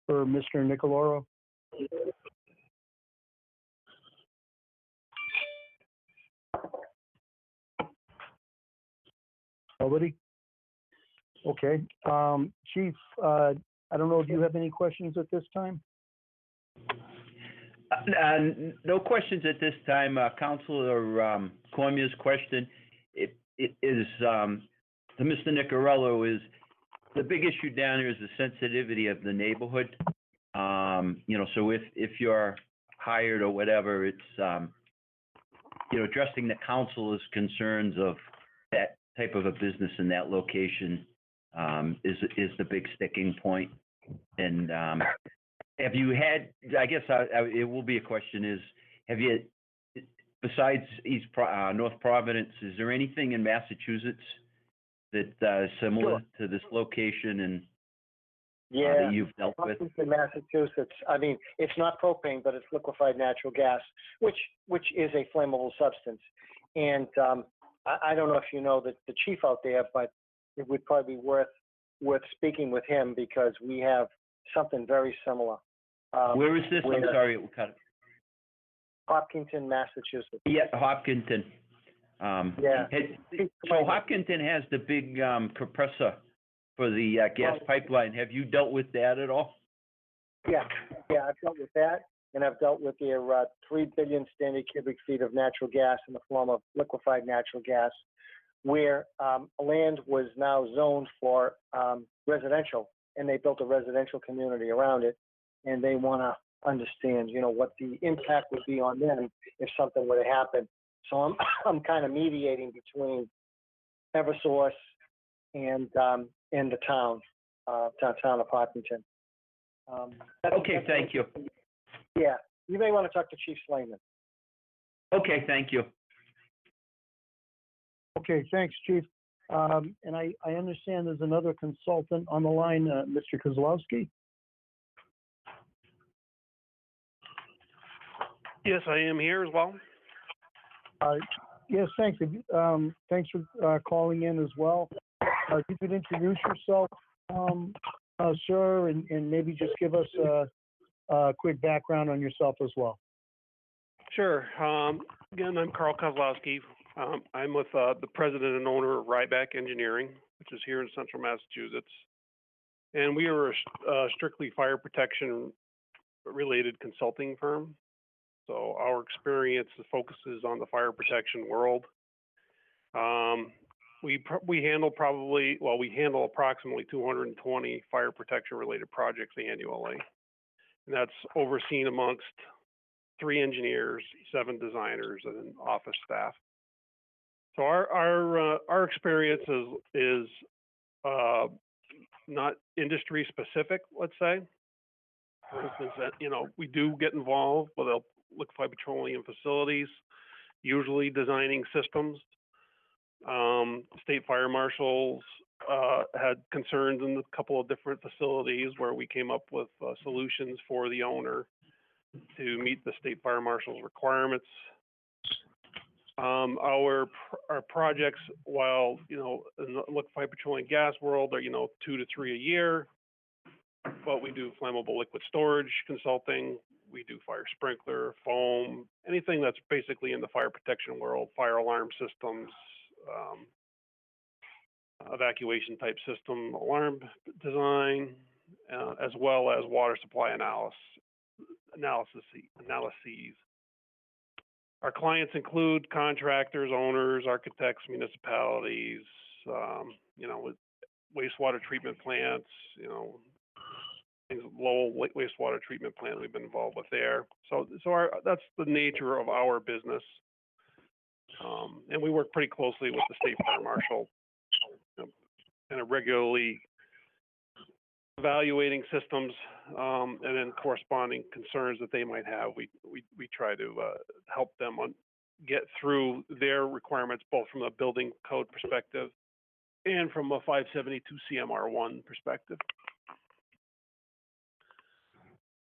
F: for Mr. Niccoloro? Nobody? Okay. Chief, I don't know if you have any questions at this time?
K: No questions at this time. Councilor Cormier's question, it is to Mr. Niccoloro, is the big issue down here is the sensitivity of the neighborhood. So if you're hired or whatever, it's addressing the council's concerns of that type of a business in that location is the big sticking point. And have you had, I guess it will be a question, is have you, besides North Providence, is there anything in Massachusetts that is similar to this location and that you've dealt with?
L: In Massachusetts, I mean, it's not propane, but it's liquefied natural gas, which is a flammable substance. And I don't know if you know the chief out there, but it would probably be worth speaking with him because we have something very similar.
K: Where is this? I'm sorry, it will cut it.
L: Hopkinton, Massachusetts.
K: Yeah, Hopkinton. So Hopkinton has the big compressor for the gas pipeline. Have you dealt with that at all?
L: Yeah, I've dealt with that, and I've dealt with their 3 billion standard cubic feet of natural gas in the form of liquefied natural gas, where land was now zoned for residential, and they built a residential community around it, and they want to understand, what the impact would be on them if something were to happen. So I'm kind of mediating between Eversource and the town of Hopkinton.
K: Okay, thank you.
L: Yeah, you may want to talk to Chief Slayman.
K: Okay, thank you.
F: Okay, thanks, Chief. And I understand there's another consultant on the line, Mr. Kozlowski.
N: Yes, I am here as well.
F: Yes, thanks. Thanks for calling in as well. If you could introduce yourself, sir, and maybe just give us a quick background on yourself as well.
N: Sure. Again, I'm Carl Kozlowski. I'm with the president and owner of Ryback Engineering, which is here in central Massachusetts. And we are a strictly fire protection related consulting firm. So our experience focuses on the fire protection world. We handle approximately 220 fire protection related projects annually. And that's overseen amongst 3 engineers, 7 designers, and office staff. So our experience is not industry specific, let's say. For instance, we do get involved with liquefied petroleum facilities, usually designing systems. State fire marshals had concerns in a couple of different facilities where we came up with solutions for the owner to meet the state fire marshal's requirements. Our projects, while in the liquefied petroleum gas world, are 2 to 3 a year, but we do flammable liquid storage consulting. We do fire sprinkler, foam, anything that's basically in the fire protection world, fire alarm systems, evacuation type system alarm design, as well as water supply analyses. Our clients include contractors, owners, architects, municipalities, with wastewater treatment plants, Lowell wastewater treatment plant we've been involved with there. So that's the nature of our business. And we work pretty closely with the state fire marshal, and regularly evaluating systems, and then corresponding concerns that they might have. We try to help them get through their requirements, both from a building code perspective and from a 572 CMR1 perspective.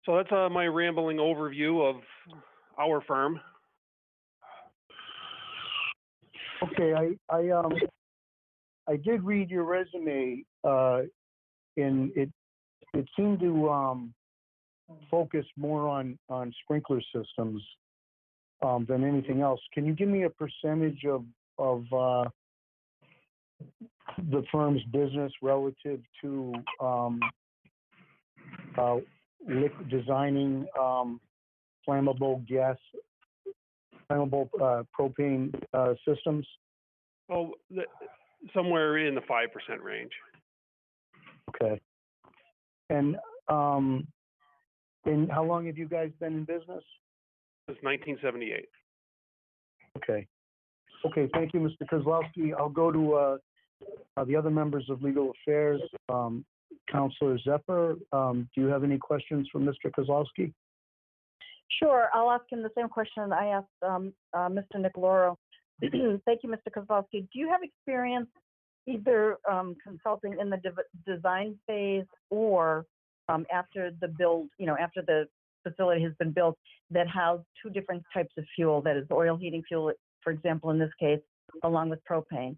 N: So that's my rambling overview of our firm.
F: Okay, I did read your resume, and it seemed to focus more on sprinkler systems than anything else. Can you give me a percentage of the firm's business relative to designing flammable propane systems?
N: Oh, somewhere in the 5% range.
F: Okay. And how long have you guys been in business?
N: Since 1978.
F: Okay. Okay, thank you, Mr. Kozlowski. I'll go to the other members of Legal Affairs. Counselor Zephyr, do you have any questions for Mr. Kozlowski?
G: Sure, I'll ask him the same question I asked Mr. Niccoloro. Thank you, Mr. Kozlowski. Do you have experience either consulting in the design phase or after the build, after the facility has been built, that has 2 different types of fuel, that is oil heating fuel, for example, in this case, along with propane?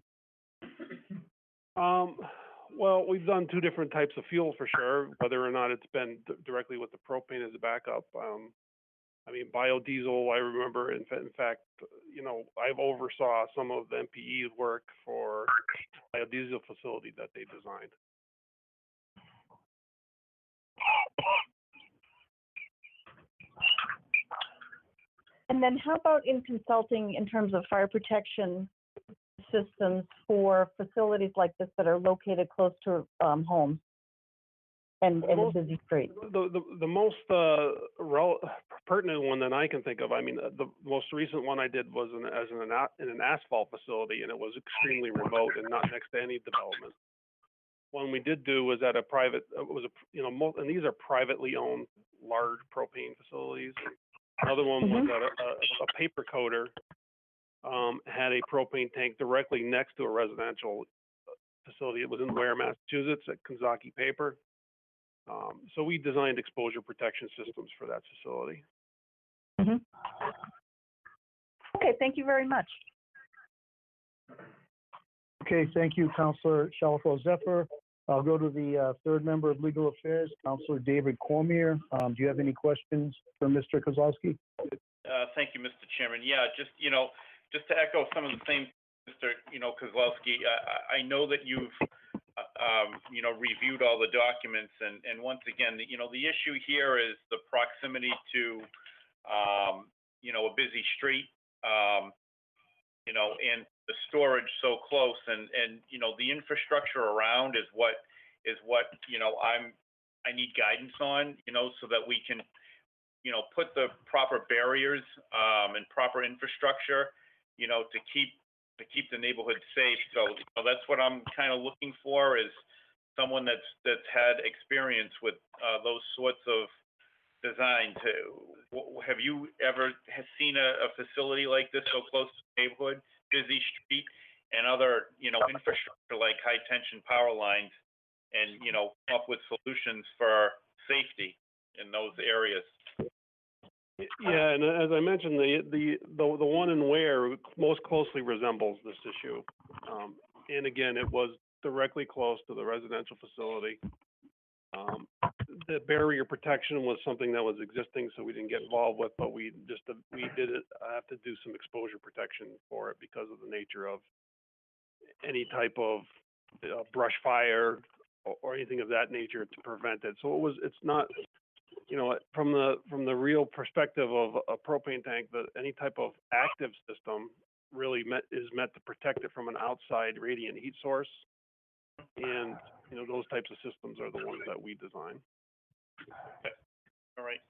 N: Well, we've done 2 different types of fuel for sure, whether or not it's been directly with the propane as a backup. Biodiesel, I remember, in fact, I've oversaw some of the MPE's work for biodiesel facility that they designed.
G: And then how about in consulting in terms of fire protection systems for facilities like this that are located close to homes and a busy street?
N: The most pertinent one that I can think of, I mean, the most recent one I did was in an asphalt facility, and it was extremely remote and not next to any development. One we did do was at a private, and these are privately owned large propane facilities. Another one was at a paper coater, had a propane tank directly next to a residential facility. It was in Ware, Massachusetts at Kanzaki Paper. So we designed exposure protection systems for that facility.
G: Okay, thank you very much.
F: Okay, thank you, Councilor Shalfo Zephyr. I'll go to the third member of Legal Affairs, Councilor David Cormier. Do you have any questions for Mr. Kozlowski?
I: Thank you, Mr. Chairman. Yeah, just to echo some of the same, Mr. Kozlowski, I know that you've reviewed all the documents, and once again, the issue here is the proximity to, a busy street, and the storage so close, and the infrastructure around is what I need guidance on, so that we can, put the proper barriers and proper infrastructure, to keep the neighborhood safe. So that's what I'm kind of looking for, is someone that's had experience with those sorts of design. Have you ever seen a facility like this so close to the neighborhood, busy street, and other infrastructure like high tension power lines, and come up with solutions for safety in those areas?
N: Yeah, and as I mentioned, the one in Ware most closely resembles this issue. And again, it was directly close to the residential facility. The barrier protection was something that was existing, so we didn't get involved with, but we did it. I have to do some exposure protection for it because of the nature of any type of brush fire or anything of that nature to prevent it. So it's not, from the real perspective of a propane tank, that any type of active system really is meant to protect it from an outside radiant heat source. And, those types of systems are the ones that we design.
I: Okay. All right.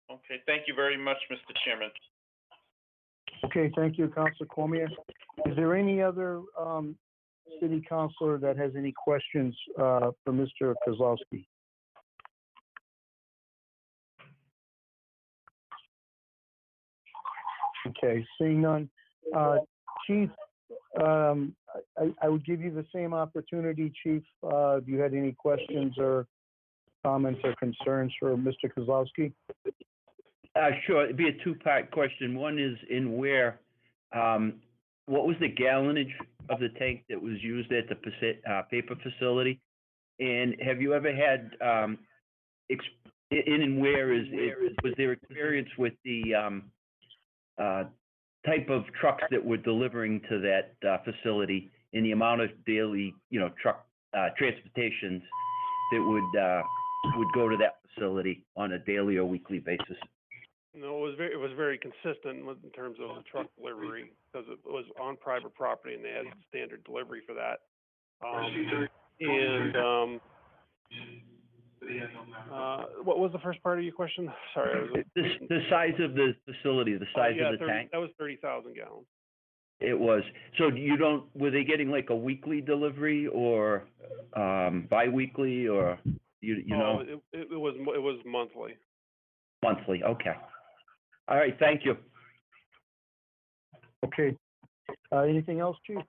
I: Okay. Thank you very much, Mr. Chairman.
F: Okay, thank you, Councilor Cormier. Is there any other city councilor that has any questions for Mr. Kozlowski? Okay, seeing none. Chief, I would give you the same opportunity, Chief. If you had any questions or comments or concerns for Mr. Kozlowski?
K: Sure. It'd be a two-part question. One is in Ware, what was the gallonage of the tank that was used at the paper facility? And have you ever had, in Ware, was there experience with the type of trucks that were delivering to that facility, and the amount of daily, truck transportations that would go to that facility on a daily or weekly basis?
N: No, it was very consistent in terms of the truck delivery, because it was on private property and they had standard delivery for that. What was the first part of your question? Sorry.
K: The size of the facility, the size of the tank?
N: That was 30,000 gallons.
K: It was. So were they getting like a weekly delivery or bi-weekly, or you know?
N: It was monthly.
K: Monthly, okay. All right, thank you.
F: Okay. Anything else, Chief?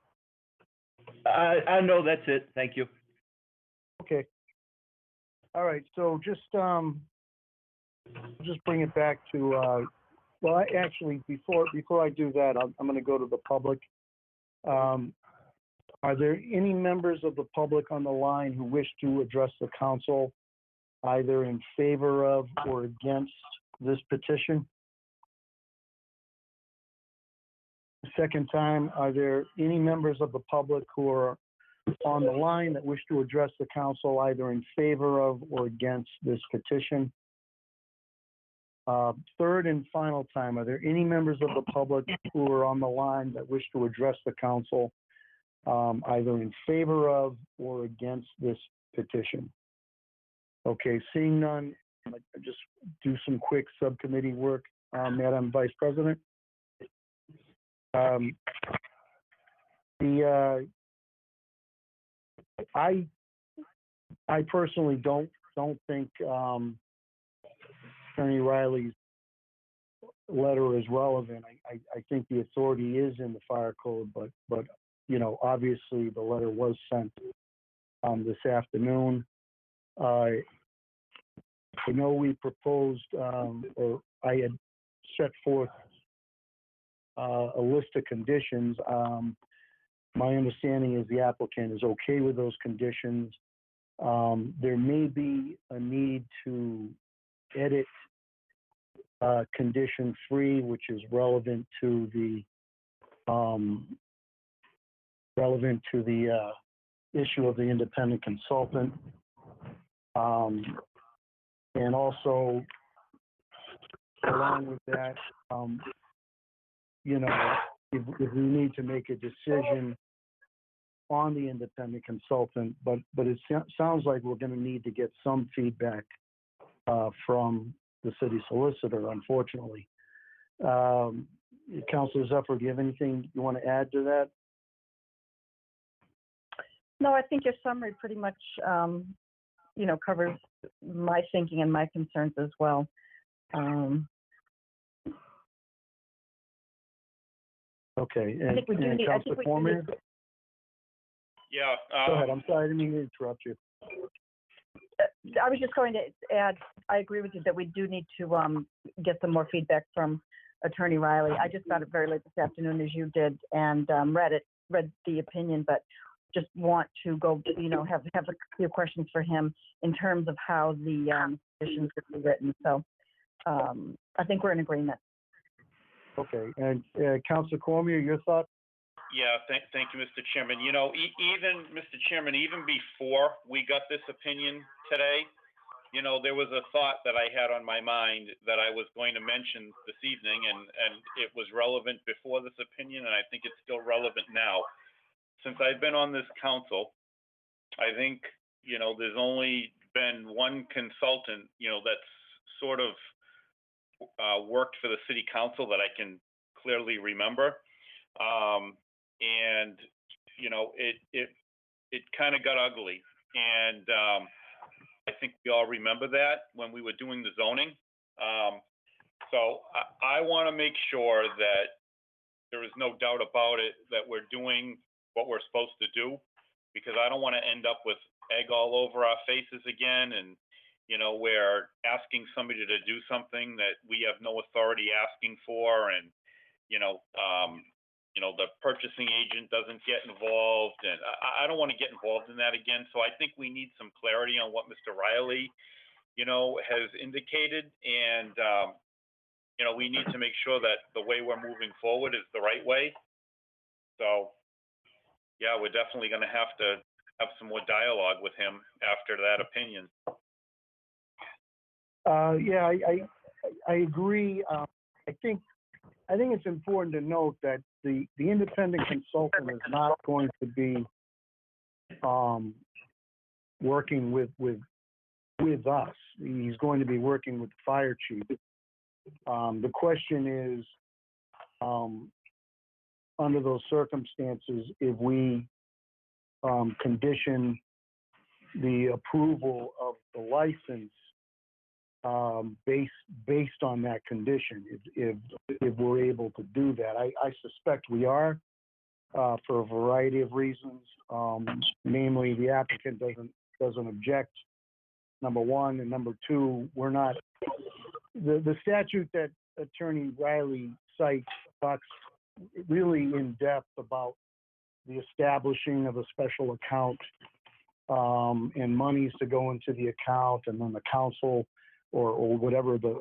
K: No, that's it. Thank you.
F: Okay. All right, so just bring it back to, actually, before I do that, I'm going to go to the public. Are there any members of the public on the line who wish to address the council either in favor of or against this petition? Second time, are there any members of the public who are on the line that wish to address the council either in favor of or against this petition? Third and final time, are there any members of the public who are on the line that wish to address the council, either in favor of or against this petition? Okay, seeing none, I'll just do some quick subcommittee work, Madam Vice President. I personally don't think Attorney Riley's letter is relevant. I think the authority is in the fire code, but you know, obviously the letter was sent this afternoon. I know we proposed, or I had set forth a list of conditions. My understanding is the applicant is okay with those conditions. There may be a need to edit condition 3, which is relevant to the issue of the independent consultant, and also along with that, you know, if we need to make a decision on the independent consultant, but it sounds like we're going to need to get some feedback from the city solicitor, unfortunately. Councilor Zephyr, do you have anything you want to add to that?
G: No, I think your summary pretty much, you know, covers my thinking and my concerns as well.
F: Okay,
G: I think we do need,
F: Councilor Cormier?
I: Yeah.
F: Go ahead, I'm sorry, I didn't mean to interrupt you.
G: I was just going to add, I agree with you that we do need to get some more feedback from Attorney Riley. I just got it very late this afternoon, as you did, and read the opinion, but just want to go, you know, have a few questions for him in terms of how the conditions would be written. So I think we're in agreement.
F: Okay, and Councilor Cormier, your thoughts?
I: Yeah, thank you, Mr. Chairman. You know, even, Mr. Chairman, even before we got this opinion today, you know, there was a thought that I had on my mind that I was going to mention this evening, and it was relevant before this opinion, and I think it's still relevant now. Since I've been on this council, I think, you know, there's only been one consultant, you know, that's sort of worked for the city council that I can clearly remember. And, you know, it kind of got ugly. And I think we all remember that when we were doing the zoning. So I want to make sure that there is no doubt about it, that we're doing what we're supposed to do, because I don't want to end up with egg all over our faces again. And, you know, we're asking somebody to do something that we have no authority asking for. And, you know, the purchasing agent doesn't get involved, and I don't want to get involved in that again. So I think we need some clarity on what Mr. Riley, you know, has indicated, and you know, we need to make sure that the way we're moving forward is the right way. So, yeah, we're definitely going to have some more dialogue with him after that opinion.
F: Yeah, I agree. I think it's important to note that the independent consultant is not going to be working with us. He's going to be working with the fire chief. The question is, under those circumstances, if we condition the approval of the license based on that condition, if we're able to do that. I suspect we are, for a variety of reasons. Namely, the applicant doesn't object, number one, and number two, we're not. The statute that Attorney Riley cites talks really in depth about the establishing of a special account and monies to go into the account, and then the council or whatever the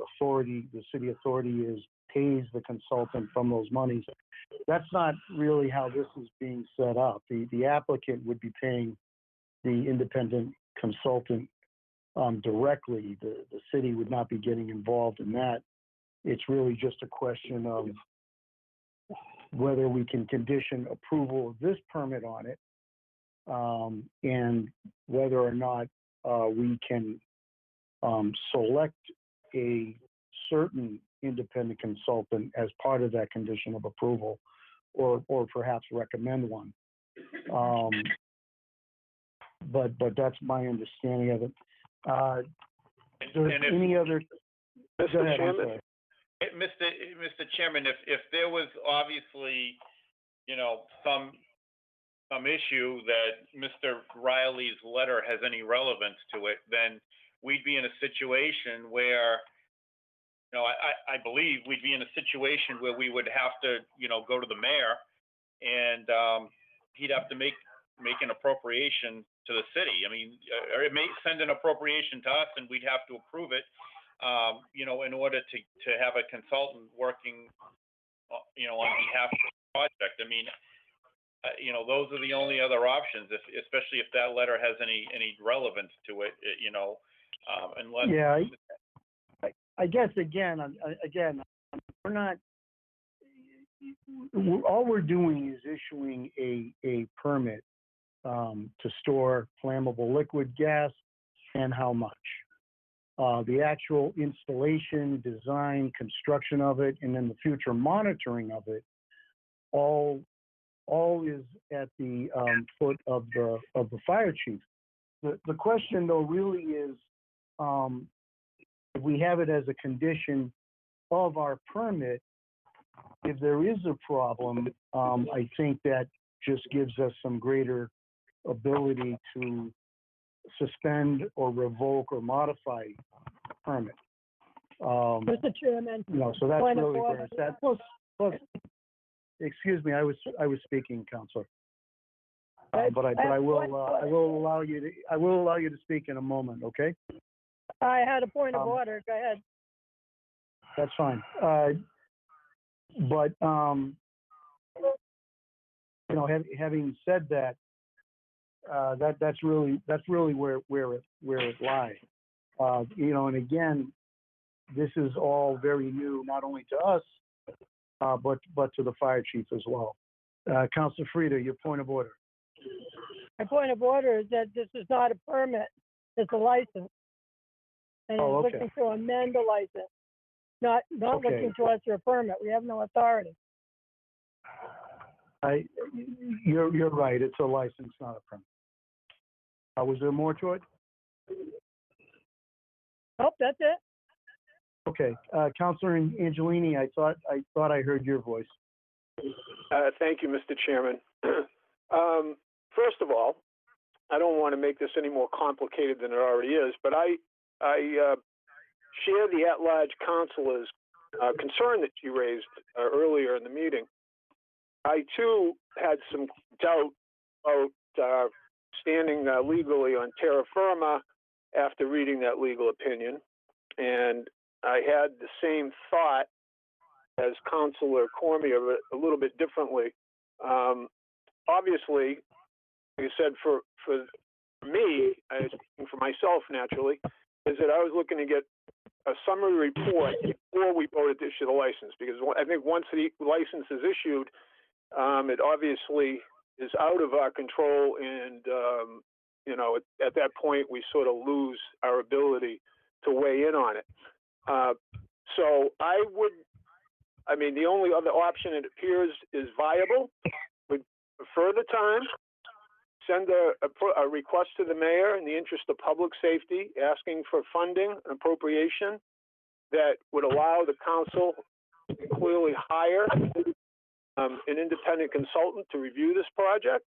F: city authority is, pays the consultant from those monies. That's not really how this is being set up. The applicant would be paying the independent consultant directly. The city would not be getting involved in that. It's really just a question of whether we can condition approval of this permit on it, and whether or not we can select a certain independent consultant as part of that condition of approval, or perhaps recommend one. But that's my understanding of it. Is there any other?
E: Mr.
F: Go ahead, I'm
E: Chairman?
F: sorry.
I: Mr. Chairman, if there was obviously, some issue that Mr. Riley's letter has any relevance to it, then we'd be in a situation where, I believe we'd be in a situation where we would have to, go to the mayor, and he'd have to make an appropriation to the city. I mean, or it may send an appropriation to us, and we'd have to approve it, in order to have a consultant working, on behalf of the project. I mean, those are the only other options, especially if that letter has any relevance to it, unless.
F: Yeah, I guess again, we're not. All we're doing is issuing a permit to store flammable liquid gas, and how much. The actual installation, design, construction of it, and then the future monitoring of it, all is at the foot of the fire chief. The question though really is, if we have it as a condition of our permit, if there is a problem, I think that just gives us some greater ability to suspend or revoke or modify permit.
B: Mr. Chairman.
F: So that's
B: point of
F: really where
B: order.
F: it's at. Plus, excuse me, I was speaking, Counselor. But I will allow you to speak in a moment, okay?
B: I had a point of order. Go ahead.
F: That's fine. But having said that, that's really where it lies. And again, this is all very new, not only to us, but to the fire chief as well. Councilor Frida, your point of order.
B: My point of order is that this is not a permit, it's a license. And
F: Oh,
B: he's
F: okay.
B: looking to amend the license, not
F: Okay.
B: looking to us for a permit. We have no authority.
F: You're right, it's a license, not a permit. Was there more to it?
B: Nope, that's it.
F: Okay, Councilor Angelini, I thought I heard your voice.
E: Thank you, Mr. Chairman. First of all, I don't want to make this any more complicated than it already is, but I share the at-large councilor's concern that you raised earlier in the meeting. I, too, had some doubt about standing legally on terra firma after reading that legal opinion, and I had the same thought as Councilor Cormier, but a little bit differently. Obviously, like I said, for me, speaking for myself naturally, is that I was looking to get a summary report before we voted to issue the license, because I think once the license is issued, it obviously is out of our control, and at that point we sort of lose our ability to weigh in on it. So the only other option it appears is viable would further time, send a request to the mayor in the interest of public safety, asking for funding, appropriation that would allow the council to clearly hire an independent consultant to review this project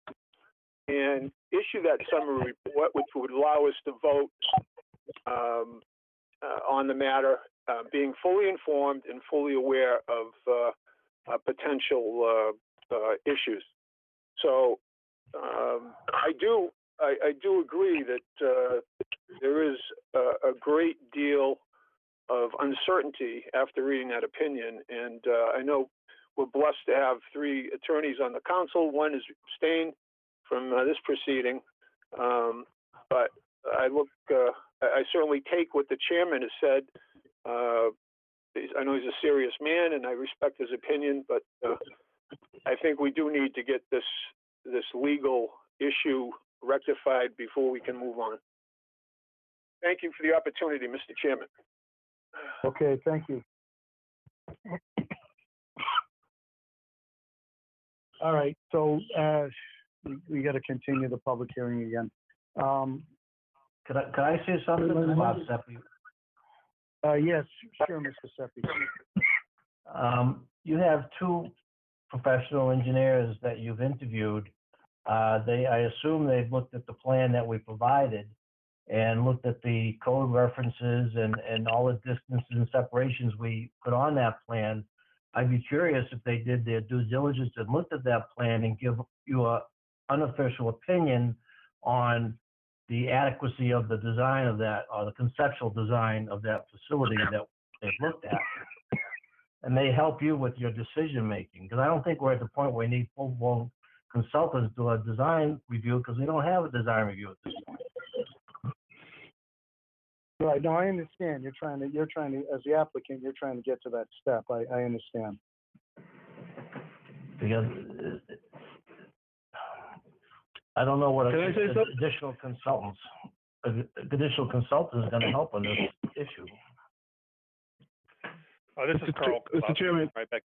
E: and issue that summary report, which would allow us to vote on the matter, being fully informed and fully aware of potential issues. So I do agree that there is a great deal of uncertainty after reading that opinion, and I know we're blessed to have 3 attorneys on the council. One is abstained from this proceeding, but I certainly take what the chairman has said. I know he's a serious man, and I respect his opinion, but I think we do need to get this legal issue rectified before we can move on. Thank you for the opportunity, Mr. Chairman.
F: Okay, thank you. All right, so we got to continue the public hearing again.
O: Could I say something, Bob Seppi?
F: Yes, sure, Mr. Seppi.
O: You have two professional engineers that you've interviewed. I assume they've looked at the plan that we provided and looked at the code references and all the distances and separations we put on that plan. I'd be curious if they did their due diligence and looked at that plan and give you an unofficial opinion on the adequacy of the design of that, or the conceptual design of that facility that they've looked at. And they help you with your decision making, because I don't think we're at the point where we need full-blown consultants to do a design review, because we don't have a design review at this point.
F: Right, no, I understand. You're trying to, as the applicant, you're trying to get to that step. I understand.
O: Because I don't know what additional consultant is going to help on this issue.
N: This is Carl.
F: Mr. Chairman.
N: Right back.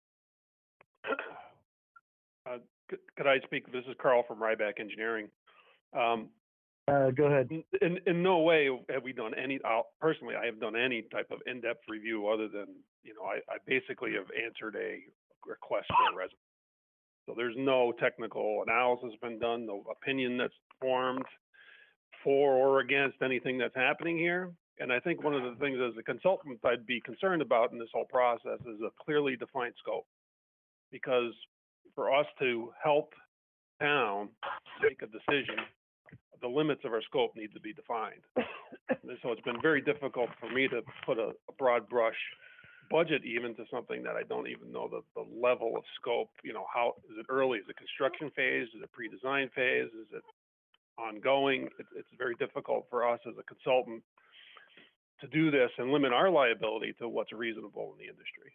N: Could I speak? This is Carl from Ryback Engineering.
F: Go ahead.
N: In no way have we done any, personally, I have done any type of in-depth review other than, I basically have answered a request for a resident. So there's no technical analysis been done, no opinion that's formed for or against anything that's happening here. And I think one of the things as a consultant I'd be concerned about in this whole process is a clearly defined scope. Because for us to help town make a decision, the limits of our scope need to be defined. And so it's been very difficult for me to put a broad brush budget even to something that I don't even know the level of scope. How is it early? Is it construction phase? Is it pre-design phase? Is it ongoing? It's very difficult for us as a consultant to do this and limit our liability to what's reasonable in the industry.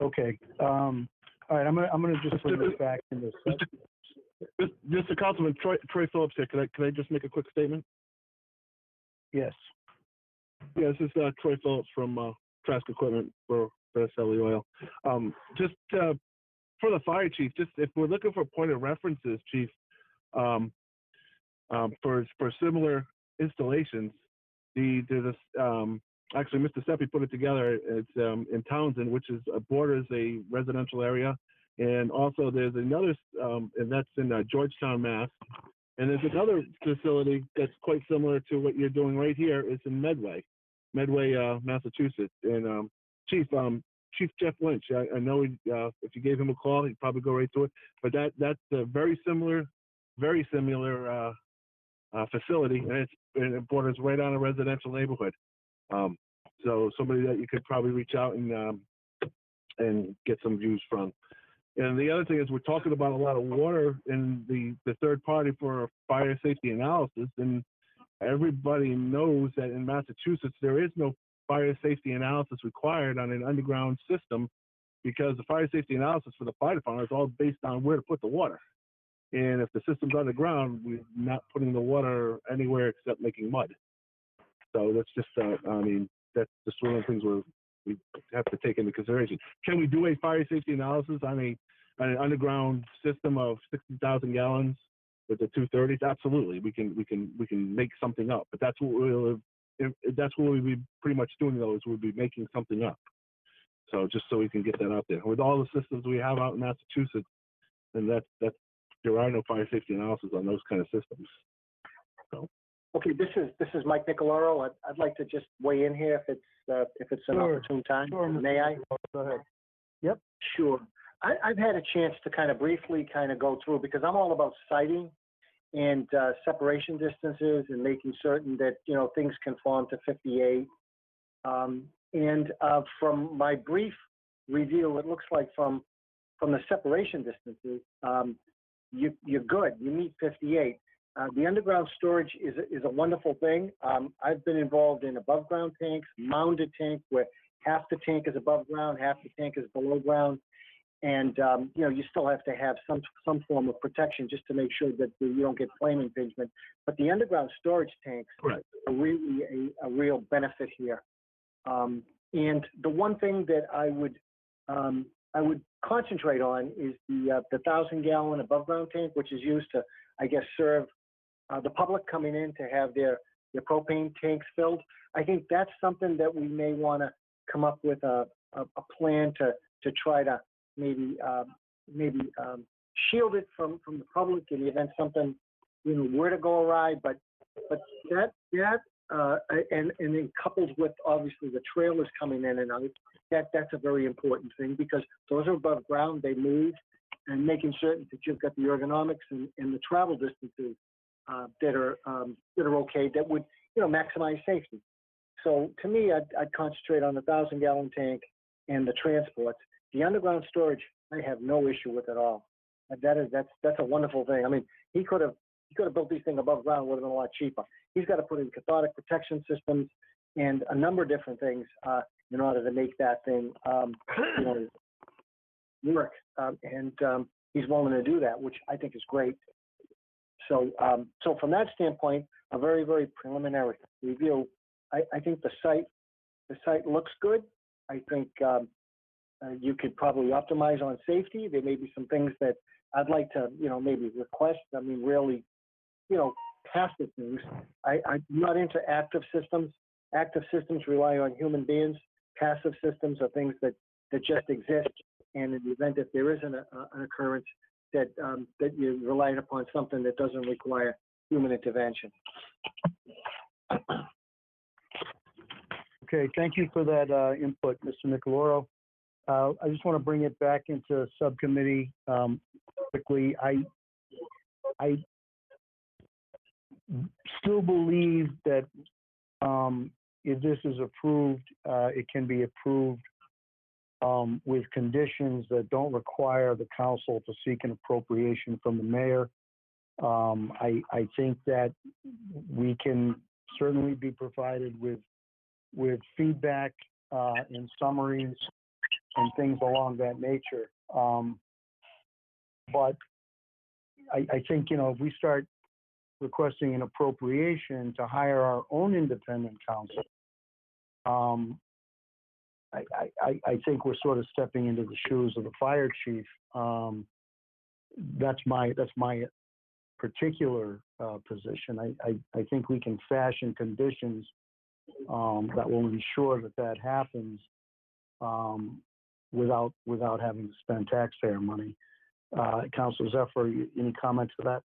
F: Okay. All right. I'm gonna just bring this back in this.
P: Mr. Councilman, Troy Phillips here. Can I just make a quick statement?
F: Yes.
P: Yeah, this is Troy Phillips from Trask Equipment for SLE Oil. Just for the fire chief, just if we're looking for point of references, chief, for similar installations, there's actually Mr. Seppi put it together. It's in Townsend, which borders a residential area. And also there's another, and that's in Georgetown, Mass. And there's another facility that's quite similar to what you're doing right here. It's in Medway, Massachusetts. And Chief Jeff Lynch, I know if you gave him a call, he'd probably go right to it. But that's a very similar facility, and it borders right on a residential neighborhood. So somebody that you could probably reach out and get some views from. And the other thing is we're talking about a lot of water in the third party for fire safety analysis, and everybody knows that in Massachusetts there is no fire safety analysis required on an underground system, because the fire safety analysis for the fire department is all based on where to put the water. And if the system's underground, we're not putting the water anywhere except making mud. So that's just, that's just one of the things we have to take into consideration. Can we do a fire safety analysis on an underground system of 60,000 gallons with the 230s? Absolutely, we can make something up. But that's what we'll be pretty much doing, though, is we'll be making something up. So just so we can get that out there. With all the systems we have out in Massachusetts, then there are no fire safety analysis on those kind of systems. So.
L: Okay, this is Mike Nicolaro. I'd like to just weigh in here if it's an opportune time.
F: Sure,
L: May I?
F: Go ahead. Yep.
L: Sure. I've had a chance to briefly go through, because I'm all about siting and separation distances and making certain that things conform to 58. And from my brief review, it looks like from from the separation distances, you're good. You meet 58. The underground storage is a wonderful thing. I've been involved in above ground tanks, mounded tanks where half the tank is above ground, half the tank is below ground. And, you still have to have some form of protection just to make sure that you don't get flame impingement. But the underground storage tanks are really a real benefit here. And the one thing that I would concentrate on is the 1,000-gallon above ground tank, which is used to, I guess, serve the public coming in to have their propane tanks filled. I think that's something that we may want to come up with a plan to try to maybe shield it from the public in the event something were to go awry. But that and then coupled with obviously the trailers coming in and out, that's a very important thing, because those are above ground, they move, and making certain that you've got the ergonomics and the travel distances that are okay, that would maximize safety. So to me, I'd concentrate on the 1,000-gallon tank and the transports. The underground storage, I have no issue with at all. That's a wonderful thing. I mean, he could have built these things above ground, would have been a lot cheaper. He's got to put in cathodic protection systems and a number of different things in order to make that thing work. And he's willing to do that, which I think is great. So from that standpoint, a very, very preliminary review. I think the site looks good. I think you could probably optimize on safety. There may be some things that I'd like to, maybe request. I mean, really, passive things. I'm not into active systems. Active systems rely on human beings. Passive systems are things that just exist. And in the event that there is an occurrence, that you're relying upon something that doesn't require human intervention.
F: Okay, thank you for that input, Mr. Nicoloro. I just want to bring it back into subcommittee quickly. I still believe that if this is approved, it can be approved with conditions that don't require the council to seek an appropriation from the mayor. I think that we can certainly be provided with feedback and summaries and things along that nature. But I think, if we start requesting an appropriation to hire our own independent counsel, I think we're sort of stepping into the shoes of the fire chief. That's my particular position. I think we can fashion conditions that will ensure that happens without having to spend taxpayer money. Councilor Zephyr, any comments to that?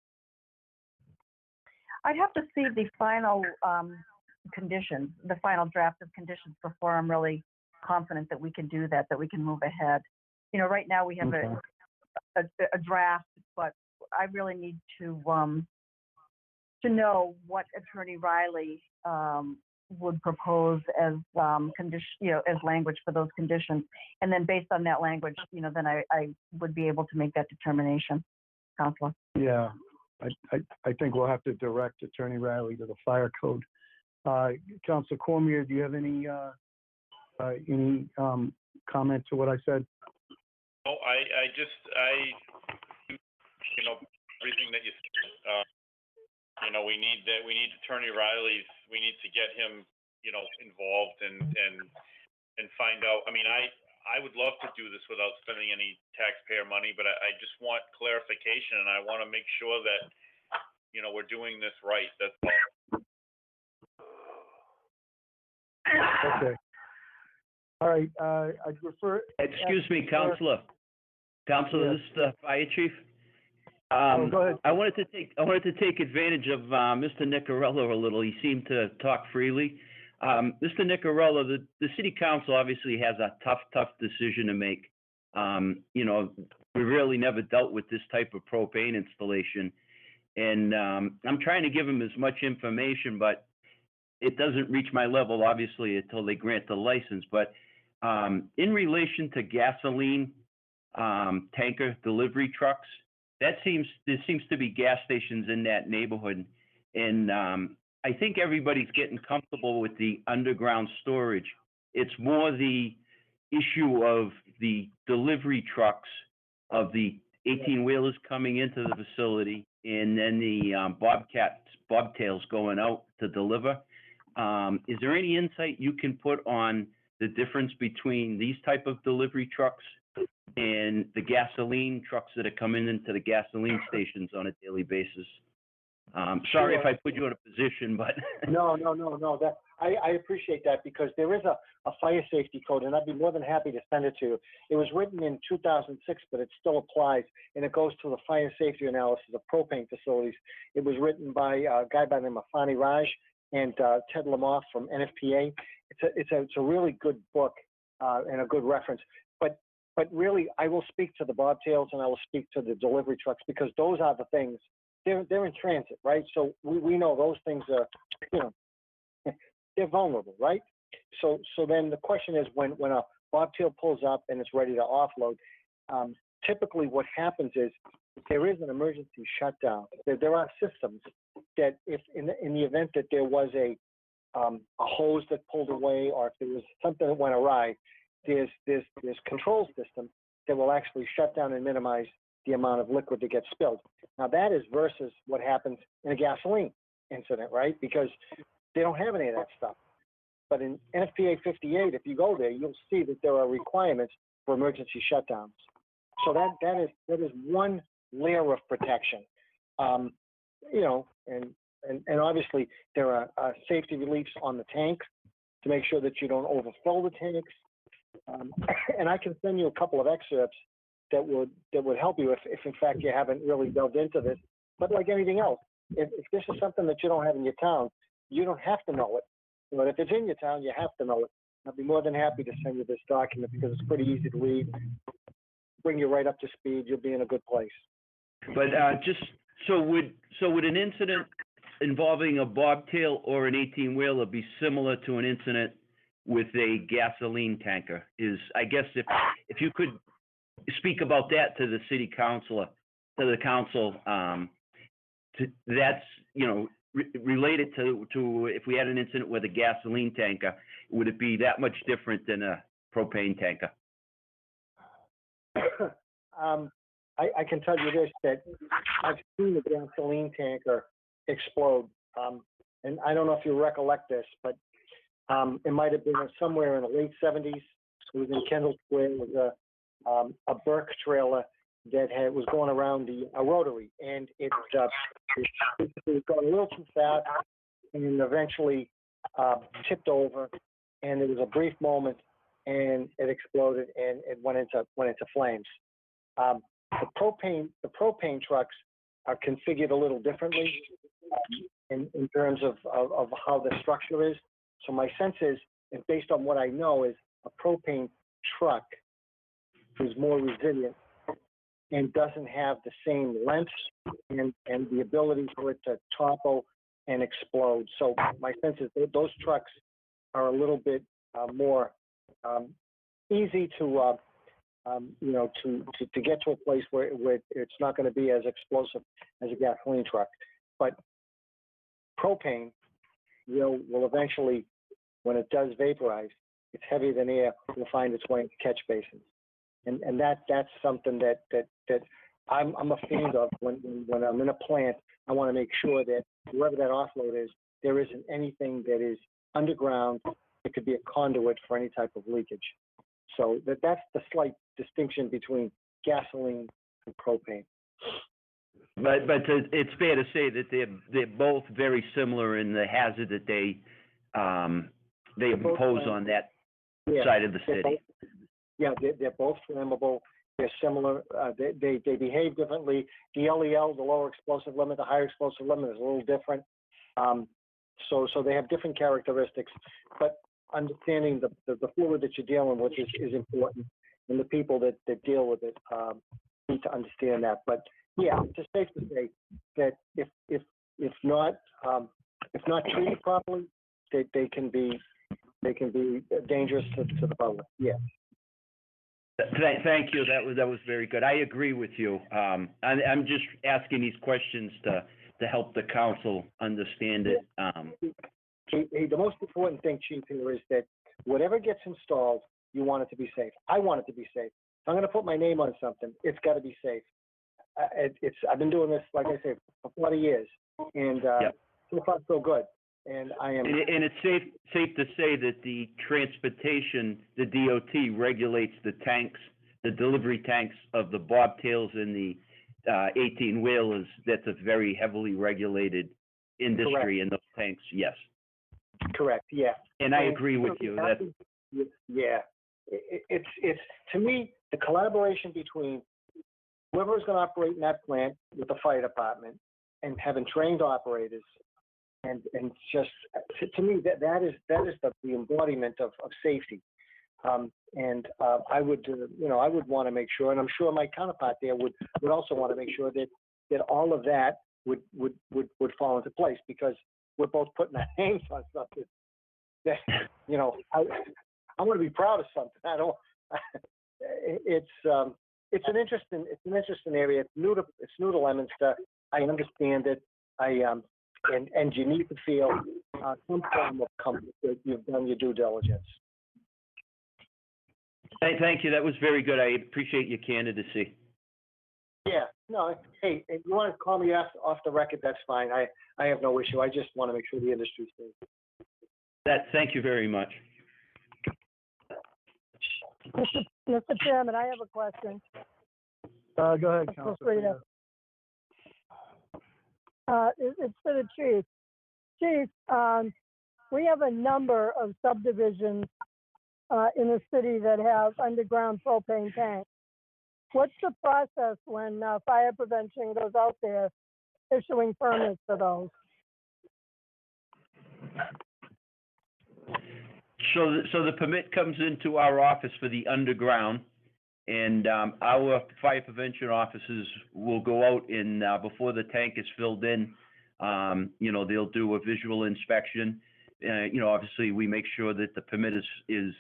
G: I'd have to see the final conditions, the final draft of conditions before I'm really confident that we can do that we can move ahead. Right now we have a draft, but I really need to know what Attorney Riley would propose as as language for those conditions, and then based on that language, then I would be able to make that determination, Councilor.
F: Yeah, I think we'll have to direct Attorney Riley to the fire code. Councilor Cormier, do you have any comment to what I said?
I: Oh, everything that you said. We need Attorney Riley's. We need to get him, involved and find out. I mean, I would love to do this without spending any taxpayer money, but I just want clarification, and I want to make sure that, we're doing this right. That's all.
F: Okay. All right. I'd refer.
K: Excuse me, Counselor. Counselor, this is the fire chief.
F: Go ahead.
K: I wanted to take advantage of Mr. Nicorello a little. He seemed to talk freely. Mr. Nicorello, the city council obviously has a tough decision to make. We really never dealt with this type of propane installation, and I'm trying to give him as much information, but it doesn't reach my level, obviously, until they grant the license. But in relation to gasoline, tanker delivery trucks. There seems to be gas stations in that neighborhood, and I think everybody's getting comfortable with the underground storage. It's more the issue of the delivery trucks of the 18-wheelers coming into the facility, and then the bobtails going out to deliver. Is there any insight you can put on the difference between these type of delivery trucks and the gasoline trucks that are coming into the gasoline stations on a daily basis? Sorry if I put you in a position, but
L: No. That I appreciate that, because there is a fire safety code, and I'd be more than happy to send it to you. It was written in 2006, but it still applies, and it goes to the fire safety analysis of propane facilities. It was written by a guy by the name of Fani Raj and Ted Lamoth from NFPA. It's a really good book and a good reference. But really, I will speak to the bobtails and I will speak to the delivery trucks, because those are the things. They're in transit, right? So we know those things are, they're vulnerable, right? So then the question is, when a bobtail pulls up and it's ready to offload, typically what happens is, if there is an emergency shutdown, there are systems that, if in the event that there was a hose that pulled away, or if there was something that went awry, there's control systems that will actually shut down and minimize the amount of liquid that gets spilled. Now that is versus what happens in a gasoline incident, right? Because they don't have any of that stuff. But in NFPA 58, if you go there, you'll see that there are requirements for emergency shutdowns. So that is one layer of protection. And obviously there are safety reliefs on the tanks to make sure that you don't overfill the tanks. And I can send you a couple of excerpts that would help you if in fact you haven't really delved into this. But like anything else, if this is something that you don't have in your town, you don't have to know it. But if it's in your town, you have to know it. I'd be more than happy to send you this document, because it's pretty easy to read, bring you right up to speed. You'll be in a good place.
K: But would an incident involving a bobtail or an 18-wheeler be similar to an incident with a gasoline tanker? I guess if you could speak about that to the city councilor, to the council, that's related to if we had an incident with a gasoline tanker, would it be that much different than a propane tanker?
L: I can tell you this, that I've seen the gasoline tanker explode. And I don't know if you recollect this, but it might have been somewhere in the late 70s. It was in Kendall Square. It was a Burke trailer that was going around a rotary, and it was going a little too fast, and eventually tipped over, and there was a brief moment, and it exploded, and it went into flames. The propane trucks are configured a little differently in terms of how the structure is. So my sense is, and based on what I know, is a propane truck is more resilient and doesn't have the same length and the ability for it to topple and explode. So my sense is that those trucks are a little bit more easy to get to a place where it's not going to be as explosive as a gasoline truck. But propane will eventually, when it does vaporize, it's heavier than air, will find its way into catch basins. And that's something that I'm a fan of. When I'm in a plant, I want to make sure that wherever that offload is, there isn't anything that is underground. It could be a conduit for any type of leakage. So that's the slight distinction between gasoline and propane.
K: But it's fair to say that they're both very similar in the hazard that they impose on that side of the city.
L: They're both flammable. They're similar. They behave differently. The LEL, the lower explosive limit, the higher explosive limit is a little different. So they have different characteristics. But understanding the fluid that you're dealing with is important, and the people that deal with it need to understand that. But yeah, it's safe to say that if not treated properly, they can be dangerous to the public. Yeah.
K: Thank you. That was very good. I agree with you. I'm just asking these questions to help the council understand it.
L: Hey, the most important thing, Chief, here is that whatever gets installed, you want it to be safe. I want it to be safe. If I'm going to put my name on something, it's got to be safe. I've been doing this, like I say, for 40 years, and so far so good. And I am.
K: And it's safe to say that the transportation, the DOT regulates the tanks, the delivery tanks of the bobtails and the 18-wheelers. That's a very heavily regulated industry in those tanks. Yes.
L: Correct. Yeah.
K: And I agree with you.
L: Yeah. It's to me the collaboration between whoever is going to operate in that plant with the fire department and having trained operators. And just to me that is the embodiment of safety, I would I would want to make sure, and I'm sure my counterpart there would also want to make sure that all of that would fall into place, because we're both putting our names on something that I want to be proud of something. I don't. It's an interesting area. It's new to Leominster. I understand it. And you need to feel some form of comfort that you've done your due diligence.
K: Thank you. That was very good. I appreciate your candidacy.
L: Yeah. No. Hey, if you want to call me off the record, that's fine. I have no issue. I just want to make sure the industry's safe.
K: Thank you very much.
B: Mr. Chairman, I have a question.
F: Go ahead, Councilor.
B: It's for the chief. Chief, we have a number of subdivisions in the city that have underground propane tanks. What's the process when fire prevention goes out there issuing permits for those?
K: So the permit comes into our office for the underground, and our fire prevention officers will go out and before the tank is filled in, they'll do a visual inspection. Obviously we make sure that the permit is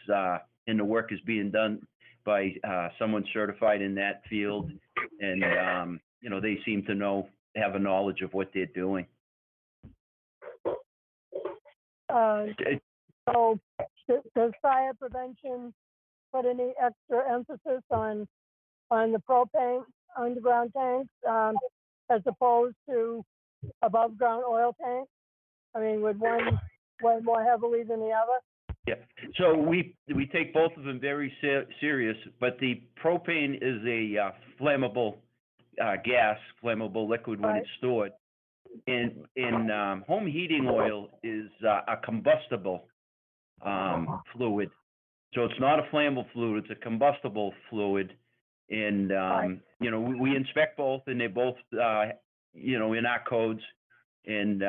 K: and the work is being done by someone certified in that field, and they seem to have a knowledge of what they're doing.
B: So does fire prevention put any extra emphasis on the propane underground tanks as opposed to above ground oil tanks? I mean, would one weigh more heavily than the other?
K: Yeah. So we take both of them very serious, but the propane is a flammable gas, flammable liquid when it's stored. And home heating oil is a combustible fluid. So it's not a flammable fluid, it's a combustible fluid. And, we inspect both, and they're both, in our codes. And,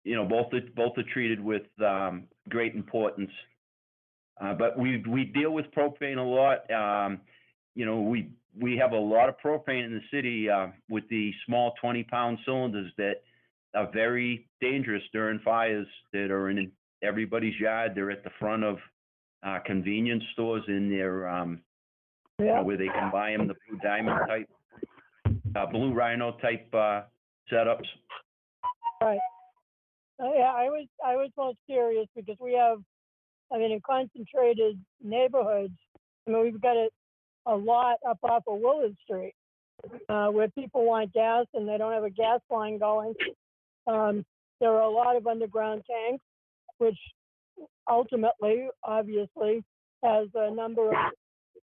K: both are treated with great importance. But we deal with propane a lot. We have a lot of propane in the city with the small 20-pound cylinders that are very dangerous during fires that are in everybody's yard. They're at the front of convenience stores in their where they can buy them, the Blue Diamond type, Blue Rhino type setups.
B: Right. Yeah, I was most curious because we have, in concentrated neighborhoods, we've got it a lot up off of Willard Street where people want gas and they don't have a gas line going. There are a lot of underground tanks, which ultimately, obviously, has a number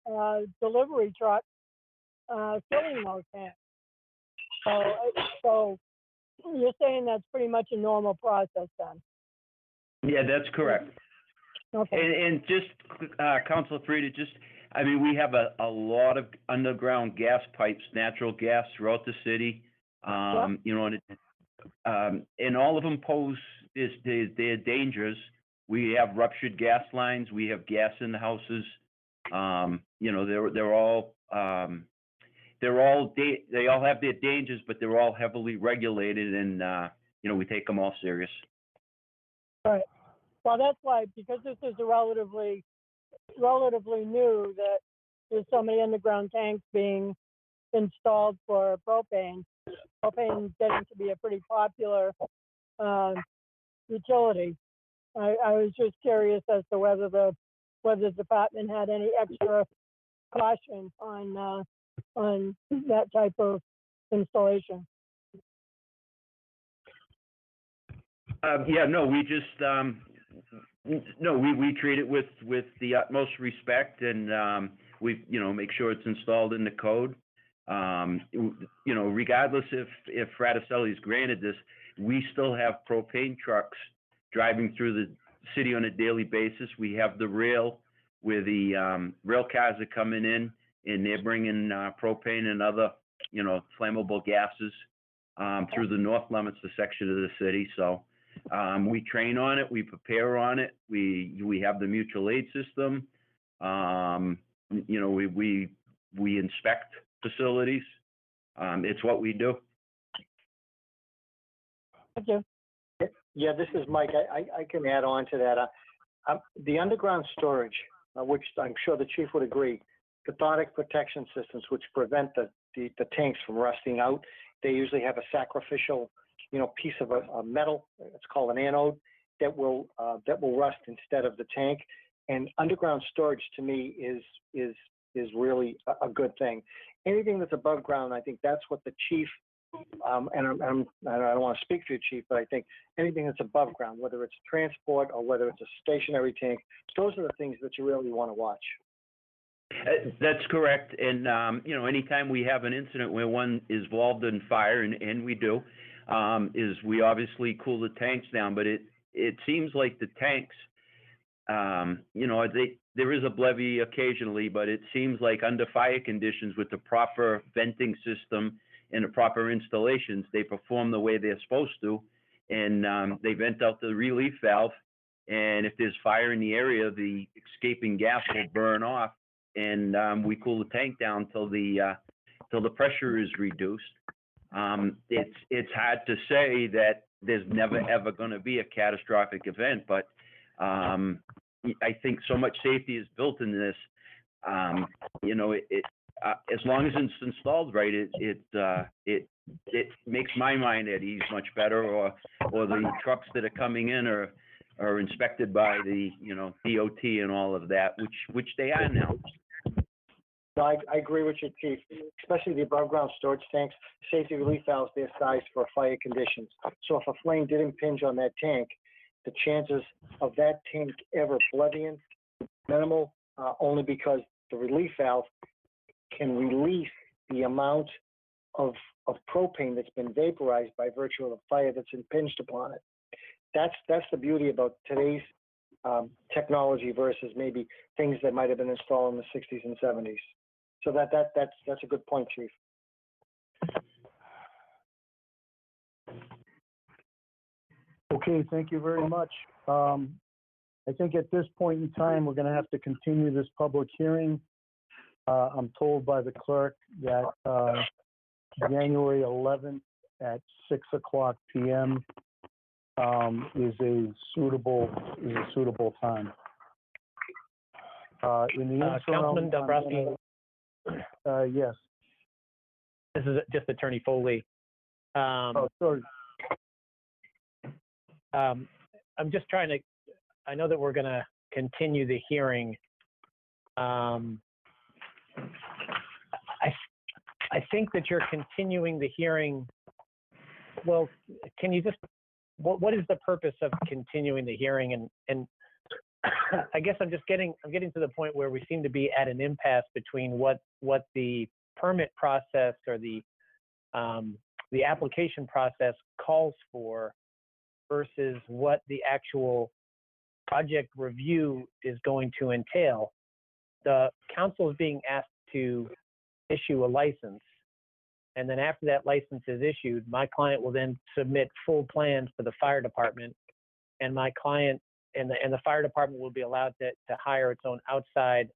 B: of delivery trucks filling those tanks. So you're saying that's pretty much a normal process then?
K: Yeah, that's correct.
B: Okay.
K: And just, Councilor Frida, we have a lot of underground gas pipes, natural gas throughout the city. And all of them pose their dangers. We have ruptured gas lines. We have gas in the houses. They all have their dangers, but they're all heavily regulated, and we take them all serious.
B: Right. Well, that's why, because this is relatively new, that there's so many underground tanks being installed for propane. Propane is getting to be a pretty popular utility. I was just curious as to whether the department had any extra caution on that type of installation.
K: Yeah, no, we just, no, we treat it with the utmost respect, and we, make sure it's installed in the code. Regardless if Fraticelli's granted this, we still have propane trucks driving through the city on a daily basis. We have the rail where the rail cars are coming in, and they're bringing propane and other, flammable gases through the North Leominster section of the city. So we train on it, we prepare on it, we have the mutual aid system. We inspect facilities. It's what we do.
B: Thank you.
L: Yeah, this is Mike. I can add on to that. The underground storage, which I'm sure the chief would agree, cathodic protection systems, which prevent the tanks from rusting out. They usually have a sacrificial, piece of a metal. It's called an anode that will rust instead of the tank. And underground storage to me is really a good thing. Anything that's above ground, I think that's what the chief. And I don't want to speak for the chief, but I think anything that's above ground, whether it's transport or whether it's a stationary tank, those are the things that you really want to watch.
K: That's correct. And, anytime we have an incident where one is involved in fire, and we do, is we obviously cool the tanks down. But it seems like the tanks, there is a levy occasionally, but it seems like under fire conditions with the proper venting system and the proper installations, they perform the way they're supposed to. And they vent out the relief valve. And if there's fire in the area, the escaping gas will burn off. And we cool the tank down till the pressure is reduced. It's hard to say that there's never ever going to be a catastrophic event, but I think so much safety is built in this. As long as it's installed right, it makes my mind at ease much better. Or the trucks that are coming in are inspected by the DOT and all of that, which they are now.
L: No, I agree with you, Chief. Especially the above ground storage tanks, safety relief valves, they're sized for fire conditions. So if a flame did impinge on that tank, the chances of that tank ever bloodying minimal, only because the relief valve can release the amount of propane that's been vaporized by virtue of a fire that's impinged upon it. That's the beauty about today's technology versus maybe things that might have been installed in the 60s and 70s. So that's a good point, Chief.
F: Okay, thank you very much. I think at this point in time, we're going to have to continue this public hearing. I'm told by the clerk that January 11th at 6:00 p.m. Is a suitable time. In the interim,
M: Councilman Dombrowski.
F: Yes.
M: This is just Attorney Foley.
F: Sorry.
M: I'm just trying to. I know that we're going to continue the hearing. I think that you're continuing the hearing. Well, can you just, what is the purpose of continuing the hearing? And I guess I'm getting to the point where we seem to be at an impasse between what the permit process or the application process calls for versus what the actual project review is going to entail. The council is being asked to issue a license, and then after that license is issued, my client will then submit full plans to the fire department, and my client and the fire department will be allowed to hire its own outside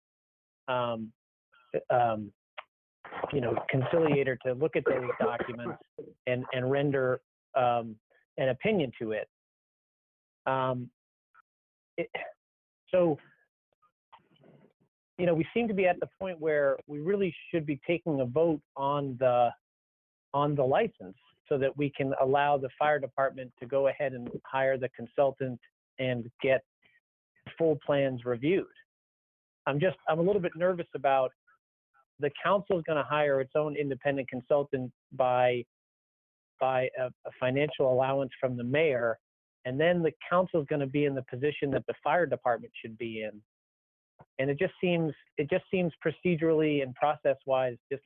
M: conciliator to look at those documents and render an opinion to it. So we seem to be at the point where we really should be taking a vote on the license so that we can allow the fire department to go ahead and hire the consultant and get full plans reviewed. I'm a little bit nervous about the council is going to hire its own independent consultant by a financial allowance from the mayor, and then the council is going to be in the position that the fire department should be in. And it just seems procedurally and process-wise just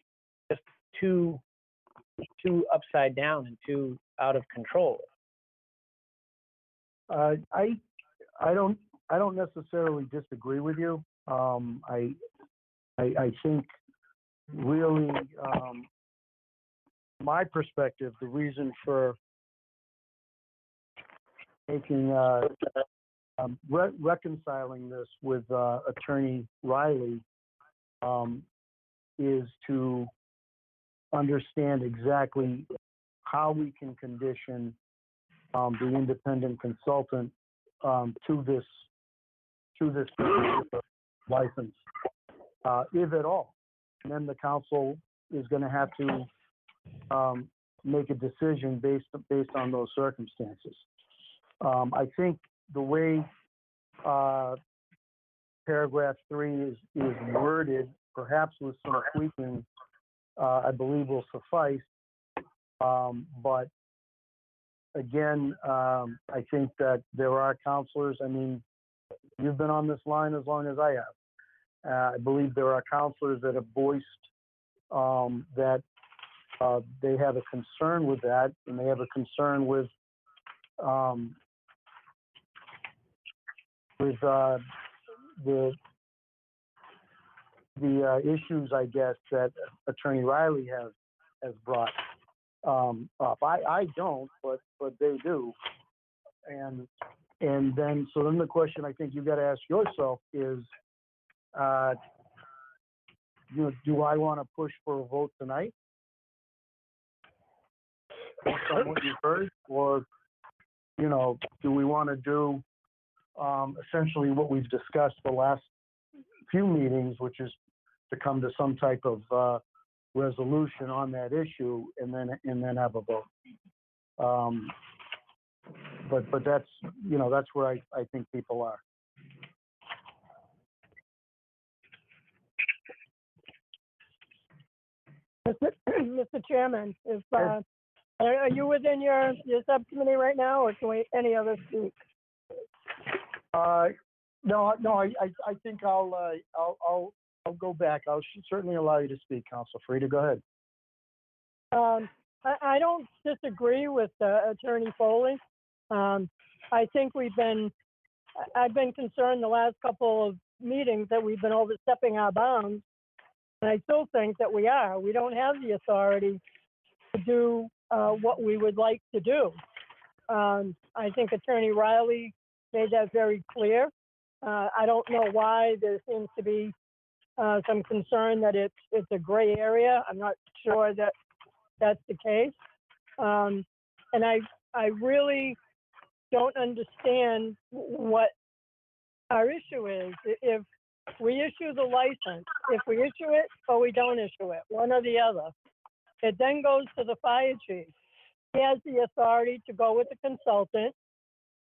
M: too upside down and too out of control.
F: I don't necessarily disagree with you. I think really, my perspective, the reason for making reconciling this with Attorney Riley is to understand exactly how we can condition the independent consultant to this license, if at all. And then the council is going to have to make a decision based on those circumstances. I think the way paragraph 3 is worded, perhaps with some tweaking, I believe will suffice. But again, I think that there are counselors. I mean, you've been on this line as long as I have. I believe there are counselors that have voiced that they have a concern with that, and they have a concern with the issues, I guess, that Attorney Riley has brought up. I don't, but they do. And then the question I think you got to ask yourself is, do I want to push for a vote tonight based on what you've heard, or do we want to do essentially what we've discussed the last few meetings, which is to come to some type of resolution on that issue and then have a vote. But that's where I think people are.
B: Mr. Chairman, are you within your subcommittee right now, or can any others speak?
F: No, I think I'll go back. I'll certainly allow you to speak, Council Frida. Go ahead.
B: I don't disagree with Attorney Foley. I think I've been concerned the last couple of meetings that we've been overstepping our bounds, and I still think that we are. We don't have the authority to do what we would like to do. I think Attorney Riley made that very clear. I don't know why there seems to be some concern that it's a gray area. I'm not sure that that's the case. And I really don't understand what our issue is. If we issue the license, if we issue it or we don't issue it, one or the other, it then goes to the fire chief. He has the authority to go with the consultant.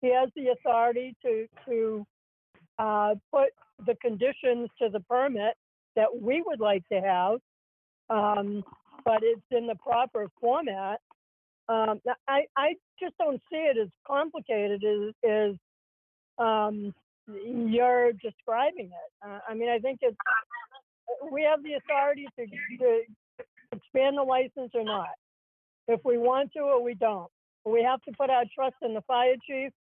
B: He has the authority to put the conditions to the permit that we would like to have, but it's in the proper format. I just don't see it as complicated as you're describing it. I mean, I think we have the authority to expand the license or not, if we want to or we don't. We have to put our trust in the fire chief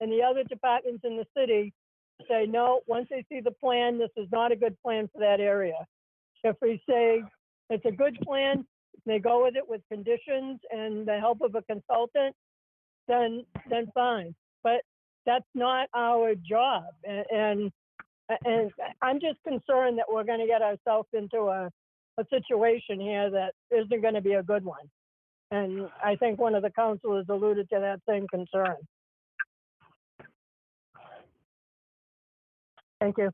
B: and the other departments in the city to say, no, once they see the plan, this is not a good plan for that area. If we say it's a good plan, they go with it with conditions and the help of a consultant, then fine. But that's not our job. And I'm just concerned that we're going to get ourselves into a situation here that isn't going to be a good one. And I think one of the councilors alluded to that same concern. Thank you.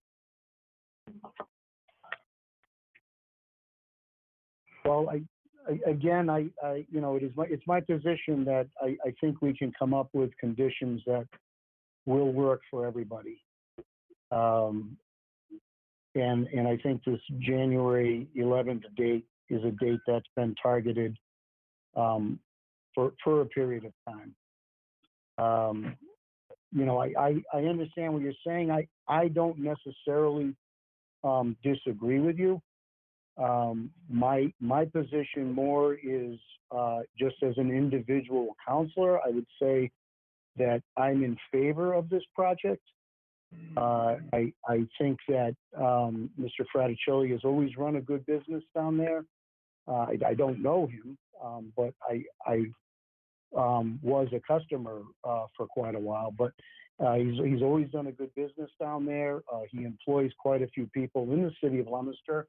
F: Well, again, you know, it's my position that I think we can come up with conditions that will work for everybody. And I think this January 11th date is a date that's been targeted for a period of time. You know, I understand what you're saying. I don't necessarily disagree with you. My position more is just as an individual counselor, I would say that I'm in favor of this project. I think that Mr. Fraticelli has always run a good business down there. I don't know him, but I was a customer for quite a while. But he's always done a good business down there. He employs quite a few people in the city of Leominster.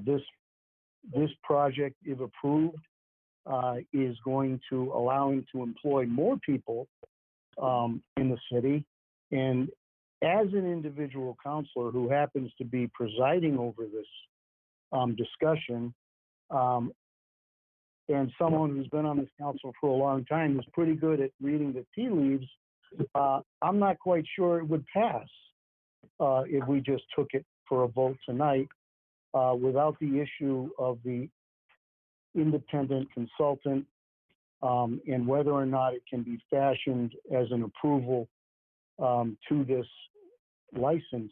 F: This project, if approved, is going to allow him to employ more people in the city. And as an individual counselor who happens to be presiding over this discussion, and someone who's been on this council for a long time who's pretty good at reading the tea leaves, I'm not quite sure it would pass if we just took it for a vote tonight without the issue of the independent consultant and whether or not it can be fashioned as an approval to this license,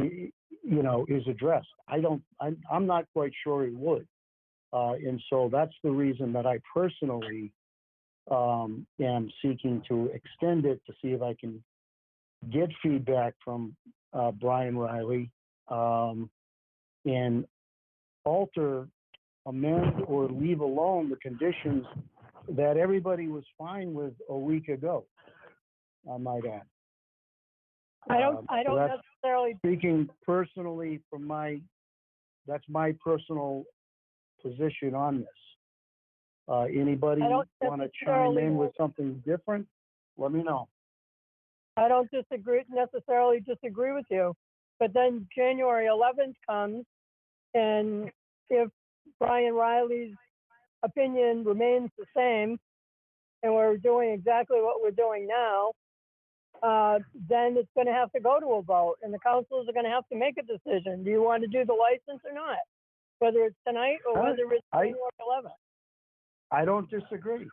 F: you know, is addressed. I'm not quite sure it would. And so that's the reason that I personally am seeking to extend it to see if I can get feedback from Brian Riley and alter, amend, or leave alone the conditions that everybody was fine with a week ago, I might add.
B: I don't
F: that's
B: necessarily.
F: Speaking personally that's my personal position on this. Anybody want to chime in with something different? Let me know.
B: I don't necessarily disagree with you, but then January 11th comes, and if Brian Riley's opinion remains the same, and we're doing exactly what we're doing now, then it's going to have to go to a vote, and the councils are going to have to make a decision. Do you want to do the license or not? Whether it's tonight or whether it's January 11th.
F: I don't disagree,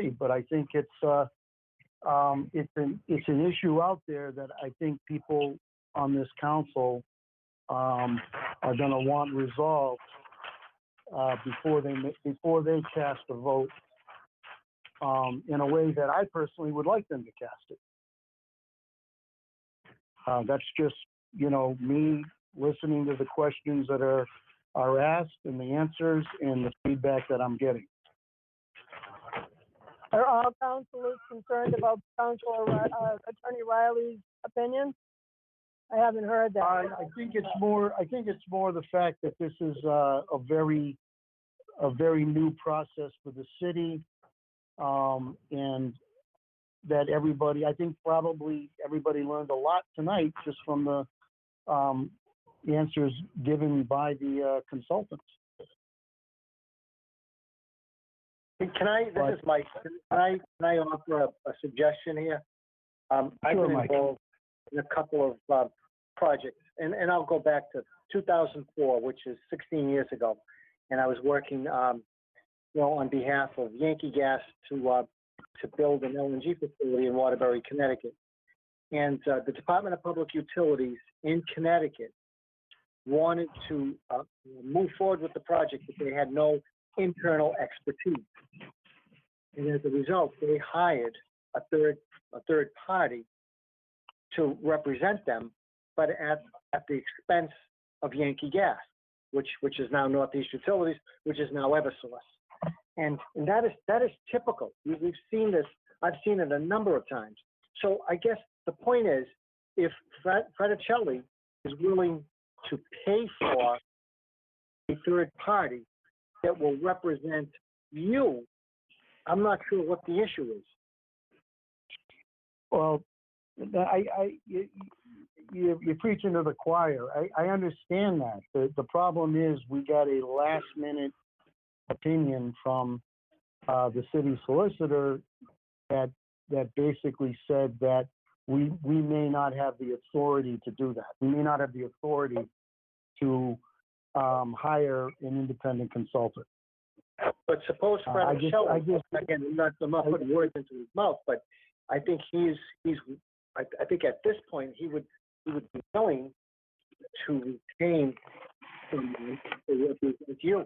F: but I think it's an issue out there that I think people on this council are going to want resolved before they cast a vote in a way that I personally would like them to cast it. That's just, you know, me listening to the questions that are asked and the answers and the feedback that I'm getting.
B: Are all councilors concerned about Attorney Riley's opinion? I haven't heard that.
F: I think it's more the fact that this is a very new process for the city, and that I think probably everybody learned a lot tonight just from the answers given by the consultants.
L: This is Mike. Can I offer a suggestion here? I've been involved in a couple of projects, and I'll go back to 2004, which is 16 years ago, and I was working, on behalf of Yankee Gas to build an LNG facility in Waterbury, Connecticut, and the Department of Public Utilities in Connecticut wanted to move forward with the project, but they had no internal expertise. And as a result, they hired a third party to represent them, but at the expense of Yankee Gas, which is now Northeast Utilities, which is now Eversource. And that is typical. We've seen this. I've seen it a number of times. So I guess the point is, if Fraticelli is willing to pay for a third party that will represent you, I'm not sure what the issue is.
F: Well, you're preaching to the choir. I understand that. The problem is we got a last minute opinion from the city solicitor that basically said that we may not have the authority to do that. We may not have the authority to hire an independent consultant.
L: But suppose Fred
F: I just
L: again, I'm not putting words into his mouth, but I think I think at this point he would be willing to retain with you.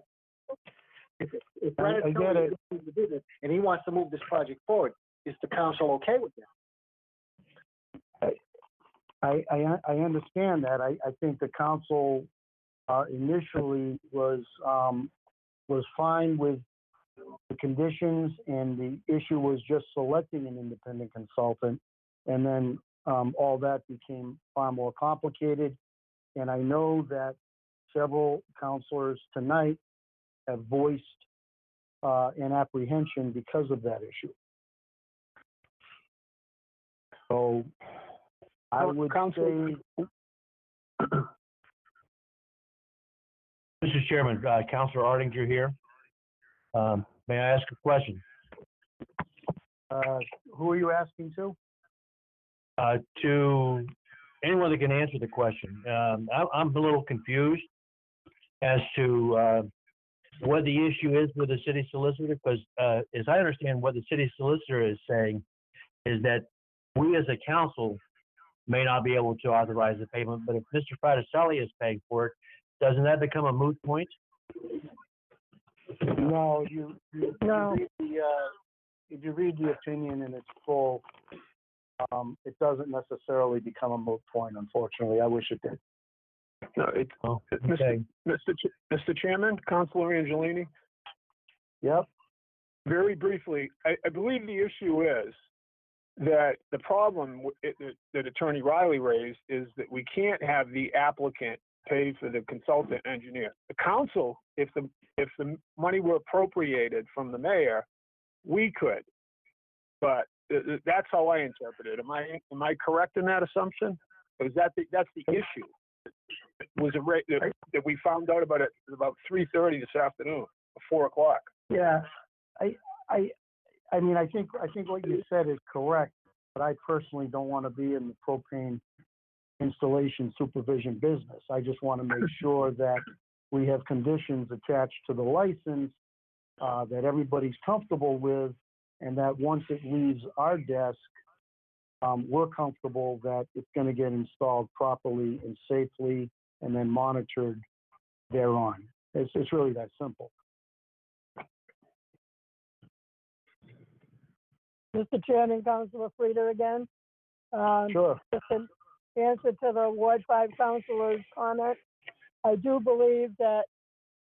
L: If Fred is telling you to do this and he wants to move this project forward, is the council okay with that?
F: I understand that. I think the council initially was fine with the conditions, and the issue was just selecting an independent consultant, and then all that became far more complicated. And I know that several councilors tonight have voiced an apprehension because of that issue. So I would say.
O: Mr. Chairman, Councilor Ardinger here. May I ask a question?
F: Who are you asking to?
O: To anyone that can answer the question. I'm a little confused as to what the issue is with the city solicitor, because as I understand what the city solicitor is saying is that we as a council may not be able to authorize the payment, but if Mr. Fraticelli is paying for it, doesn't that become a moot point?
F: No, if you read the opinion in its full, it doesn't necessarily become a moot point, unfortunately. I wish it did.
E: No,
F: Okay.
E: Mr. Chairman, Councilor Angelini.
F: Yep.
E: Very briefly, I believe the issue is that the problem that Attorney Riley raised is that we can't have the applicant pay for the consultant engineer. The council, if the money were appropriated from the mayor, we could. But that's how I interpret it. Am I correct in that assumption? Because that's the issue. It was a rate that we found out about it about 3:30 this afternoon, or 4 o'clock.
F: Yeah, I mean, I think what you said is correct, but I personally don't want to be in the propane installation supervision business. I just want to make sure that we have conditions attached to the license that everybody's comfortable with, and that once it leaves our desk, we're comfortable that it's going to get installed properly and safely and then monitored thereon. It's really that simple.
B: Mr. Chairman, Councilor Frida again.
F: Sure.
B: Just in answer to the Ward 5 councilor's comment, I do believe that,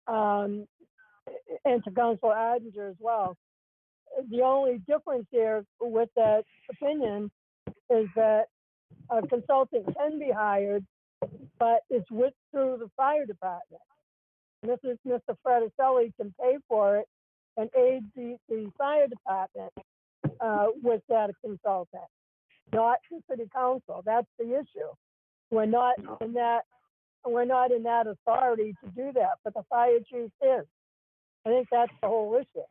B: and to Councilor Adinger as well, the only difference here with that opinion is that a consultant can be hired, but it's through the fire department. Mr. Fraticelli can pay for it and aid the fire department with that consultant, not the city council. That's the issue. We're not in that authority to do that, but the fire chief is. I think that's the whole issue.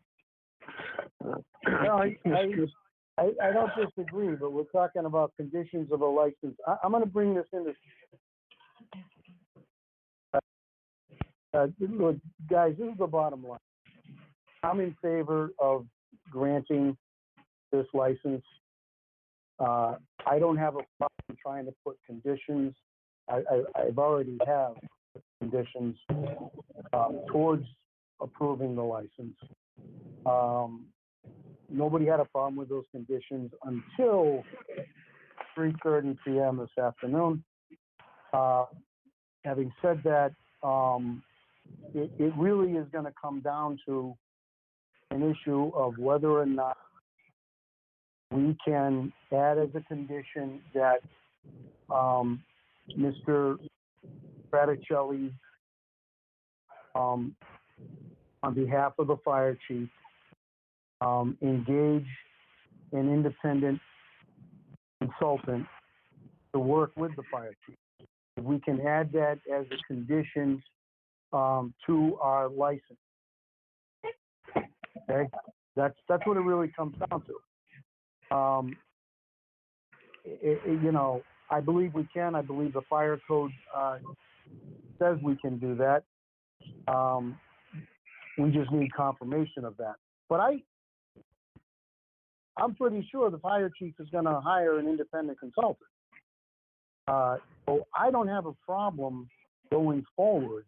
F: No, I don't disagree, but we're talking about conditions of a license. I'm going to bring this into. Look, guys, this is the bottom line. I'm in favor of granting this license. I don't have a problem trying to put conditions. I've already have conditions towards approving the license. Nobody had a problem with those conditions until 3:30 p.m. this afternoon. Having said that, it really is going to come down to an issue of whether or not we can add as a condition that Mr. Fraticelli, on behalf of the fire chief, engage an independent consultant to work with the fire chief. If we can add that as a condition to our license. Okay, that's what it really comes down to. You know, I believe we can. I believe the fire code says we can do that. We just need confirmation of that. But I'm pretty sure the fire chief is going to hire an independent consultant. So I don't have a problem going forward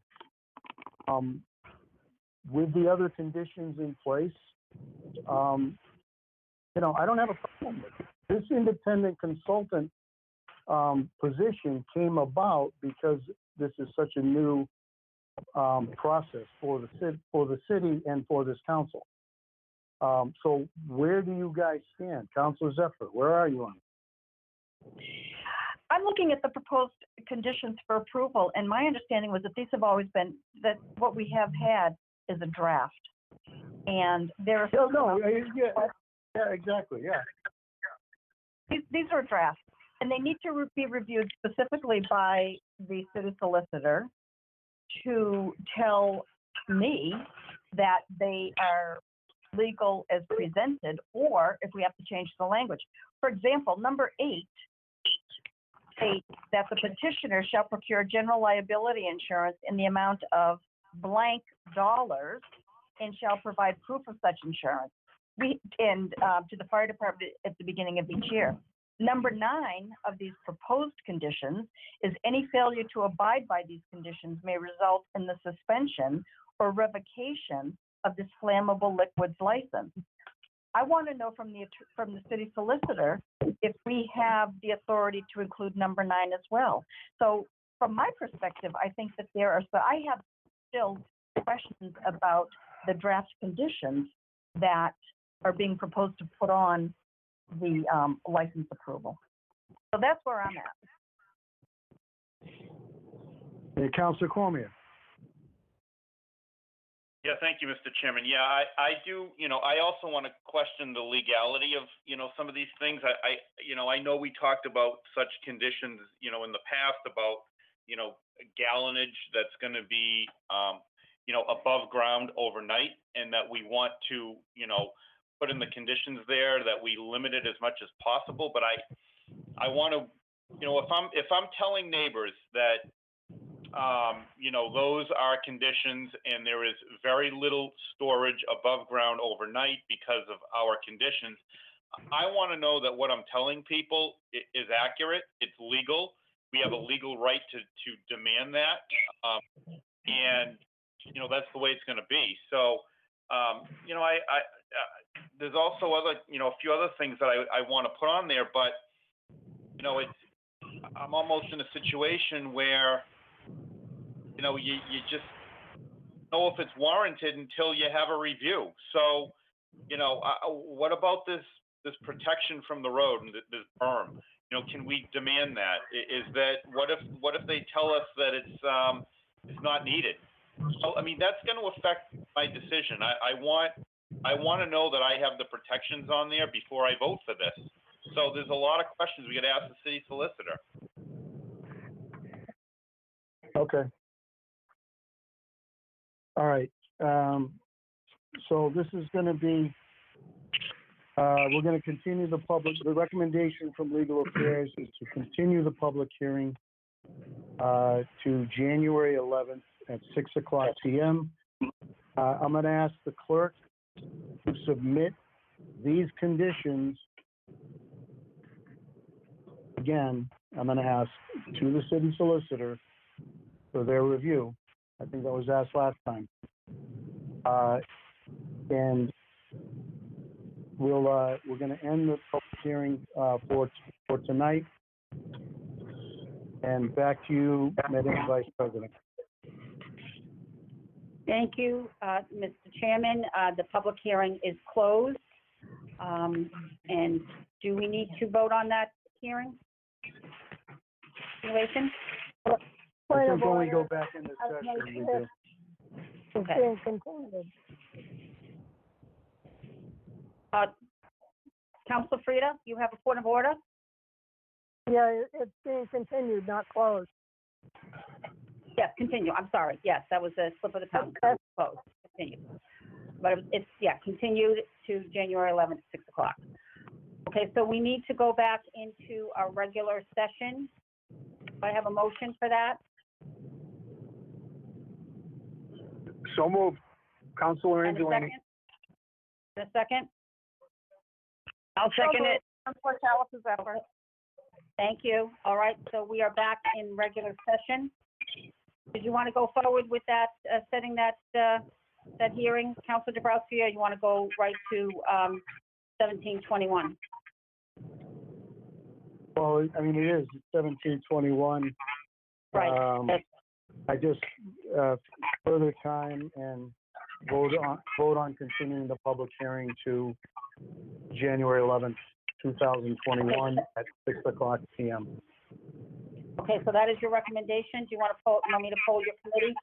F: with the other conditions in place. You know, I don't have a problem with it. This independent consultant position came about because this is such a new process for the city and for this council. So where do you guys stand? Councilor Zephyr, where are you on it?
G: I'm looking at the proposed conditions for approval, and my understanding was that these have always been, that what we have had is a draft. And there are...
F: Yeah, exactly, yeah.
G: These are drafts, and they need to be reviewed specifically by the city solicitor to tell me that they are legal as presented, or if we have to change the language. For example, number 8 states that the petitioner shall procure general liability insurance in the amount of blank dollars and shall provide proof of such insurance to the fire department at the beginning of each year. Number 9 of these proposed conditions is any failure to abide by these conditions may result in the suspension or revocation of this flammable liquids license. I want to know from the city solicitor if we have the authority to include number 9 as well. So from my perspective, I think that I have still questions about the draft conditions that are being proposed to put on the license approval. So that's where I'm at.
F: Hey, Councilor Cormier.
I: Yeah, thank you, Mr. Chairman. Yeah, I do, I also want to question the legality of, some of these things. I know we talked about such conditions, in the past about, gallonage that's going to be, above ground overnight, and that we want to, put in the conditions there that we limit it as much as possible. But I want to, if I'm telling neighbors that, those are conditions and there is very little storage above ground overnight because of our conditions, I want to know that what I'm telling people is accurate, it's legal. We have a legal right to demand that. And, that's the way it's going to be. So, there's also other, a few other things that I want to put on there, but, I'm almost in a situation where, you just know if it's warranted until you have a review. So, what about this protection from the road and this berm? Can we demand that? Is that, what if they tell us that it's not needed? So, that's going to affect my decision. I want to know that I have the protections on there before I vote for this. So there's a lot of questions we got to ask the city solicitor.
F: Okay. All right. So this is going to be, we're going to continue the recommendation from Legal Affairs is to continue the public hearing to January 11th at 6:00 p.m. I'm going to ask the clerk to submit these conditions. Again, I'm going to ask to the city solicitor for their review. I think that was asked last time. And we're going to end the public hearing for tonight. And back to you, Madam Vice President.
D: Thank you, Mr. Chairman. The public hearing is closed. And do we need to vote on that hearing? Continuation?
F: I think when we go back into session, we do.
D: Okay. Councilor Frida, you have a point of order?
B: Yeah, it's being continued, not closed.
D: Yes, continue. I'm sorry. Yes, that was a slip of the tongue. Closed. Continue. But it's, yeah, continued to January 11th, 6 o'clock. Okay, so we need to go back into our regular session. Do I have a motion for that?
F: So moved. Counselor
D: And a
F: Angelini.
D: second? And a second?
G: I'll second it. Counselor Shalfo Zephyr.
D: Thank you. All right, so we are back in regular session. Did you want to go forward with that, setting that hearing, Councilor Dabrowski, or you want to go right to 1721?
F: Well, I mean, it is 1721.
D: Right.
F: I just, further time and vote on continuing the public hearing to January 11th, 2021 at 6 o'clock PM.
D: Okay, so that is your recommendation. Do you want me to poll your committee?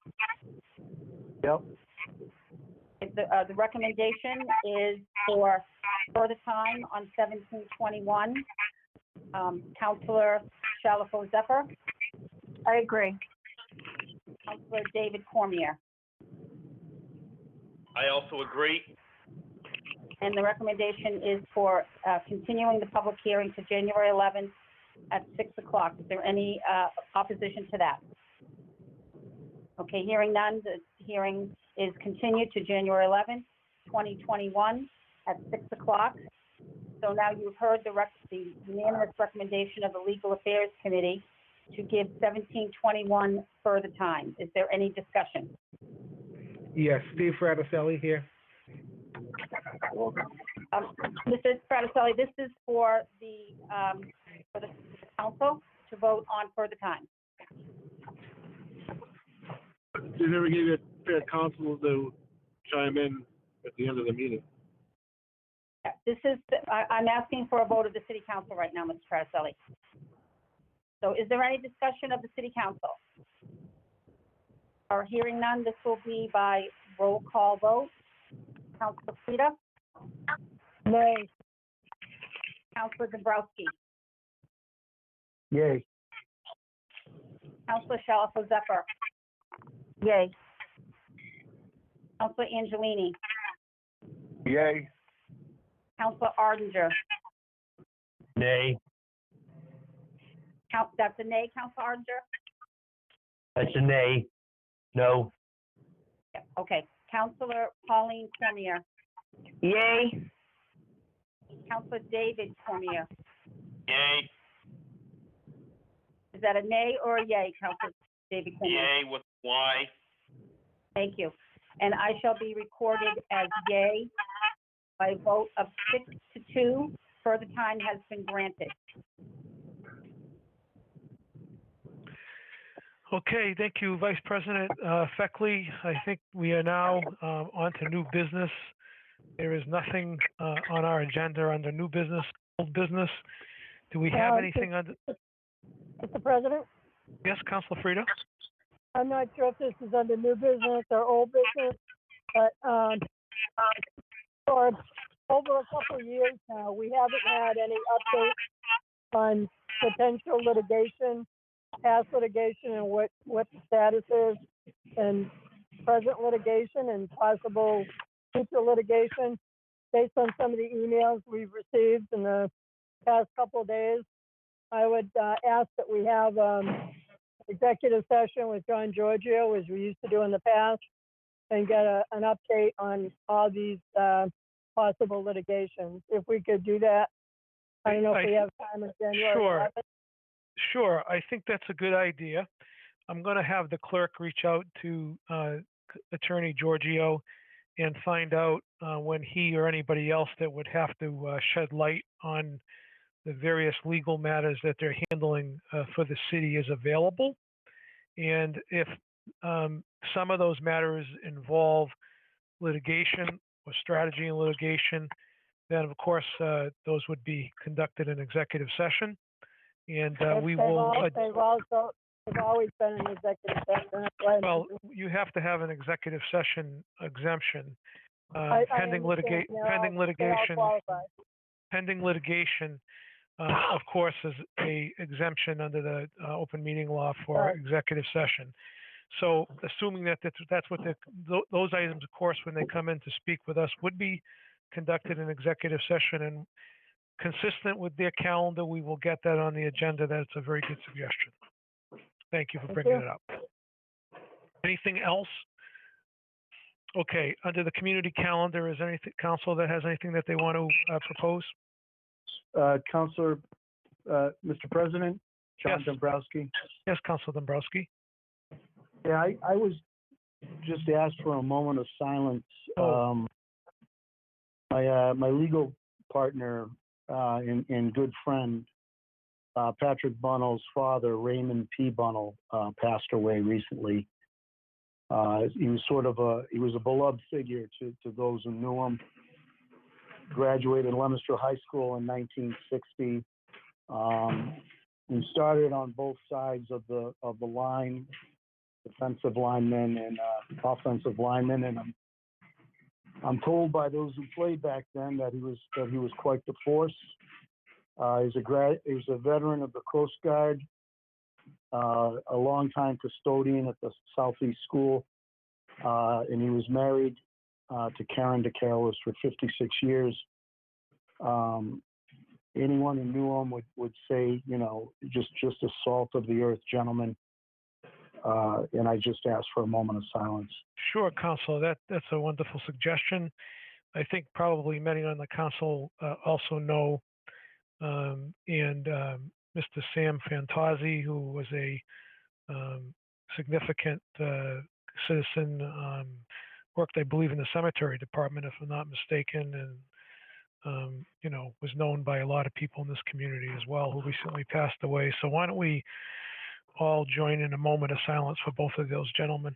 F: Yep.
D: The recommendation is for further time on 1721. Councilor Shalfo Zephyr.
G: I agree.
D: Councilor David Cormier.
I: I also agree.
D: And the recommendation is for continuing the public hearing to January 11th at 6 o'clock. Is there any opposition to that? Okay, hearing none, the hearing is continued to January 11th, 2021 at 6 o'clock. So now you've heard the unanimous recommendation of the Legal Affairs Committee to give 1721 further time. Is there any discussion?
J: Yes, Steve Fraticelli here.
D: Mr. Fraticelli, this is for the council to vote on further time.
P: They never gave it fair counsel to chime in at the end of the meeting.
D: This is, I'm asking for a vote of the city council right now, Mr. Fraticelli. So is there any discussion of the city council? Or hearing none, this will be by roll call vote. Councilor Frida?
B: Nay.
D: Councilor Dabrowski?
F: Yay.
D: Councilor Shalfo Zephyr?
G: Yay.
D: Councilor Angelini?
F: Yay.
D: Councilor Arndinger?
O: Nay.
D: That's a nay, Councilor Arndinger?
O: That's a nay. No.
D: Yeah, okay. Councilor Pauline Cormier?
G: Yay.
D: Councilor David Cormier?
I: Yay.
D: Is that a nay or a yay, Councilor David Cormier?
I: Yay with Y.
D: Thank you. And I shall be recorded as yay by a vote of 6-2. Further time has been granted.
A: Okay, thank you, Vice President Feckley. I think we are now on to new business. There is nothing on our agenda under new business, old business. Do we have anything under?
B: Mr. President,
A: Yes, Councilor Frida?
B: I'm not sure if this is under new business or old business, but for over a couple of years now, we haven't had any updates on potential litigation, past litigation, and what the status is, and present litigation and possible future litigation. Based on some of the emails we've received in the past couple of days, I would ask that we have executive session with John Giorgio, as we used to do in the past, and get an update on all these possible litigations. If we could do that, I don't know if we have time in January.
A: Sure.
B: 11th.
A: Sure, I think that's a good idea. I'm going to have the clerk reach out to Attorney Giorgio and find out when he or anybody else that would have to shed light on the various legal matters that they're handling for the city is available. And if some of those matters involve litigation or strategy in litigation, then of course those would be conducted in executive session. And we will.
B: They've always been an executive session.
A: Well, you have to have an executive session exemption.
B: I
A: Pending
B: understand.
A: litigation. Pending litigation. Of course, is a exemption under the open meeting law for executive session. So assuming that that's what those items, of course, when they come in to speak with us, would be conducted in executive session, and consistent with their calendar, we will get that on the agenda. That's a very good suggestion. Thank you for bringing it up. Anything else? Okay, under the community calendar, is anything, council that has anything that they want to propose?
F: Counselor, Mr. President, John
A: Yes.
F: Dombrowski.
A: Yes, Councilor Dombrowski.
F: Yeah, I was just asked for a moment of silence. My legal partner and good friend, Patrick Bunnell's father, Raymond P. Bunnell, passed away recently. He was a beloved figure to those who knew him. Graduated Leominster High School in 1960. He started on both sides of the line, defensive linemen and offensive linemen, and I'm told by those who played back then that he was quite the force. He was a veteran of the Coast Guard, a longtime custodian at the Southeast School, and he was married to Karen DeCarolis for 56 years. Anyone who knew him would say, just a salt of the earth gentleman. And I just asked for a moment of silence.
A: Sure, Council. That's a wonderful suggestion. I think probably many on the council also know, and Mr. Sam Fantazzi, who was a significant citizen, worked, I believe, in the cemetery department, if I'm not mistaken, and was known by a lot of people in this community as well, who recently passed away. So why don't we all join in a moment of silence for both of those gentlemen.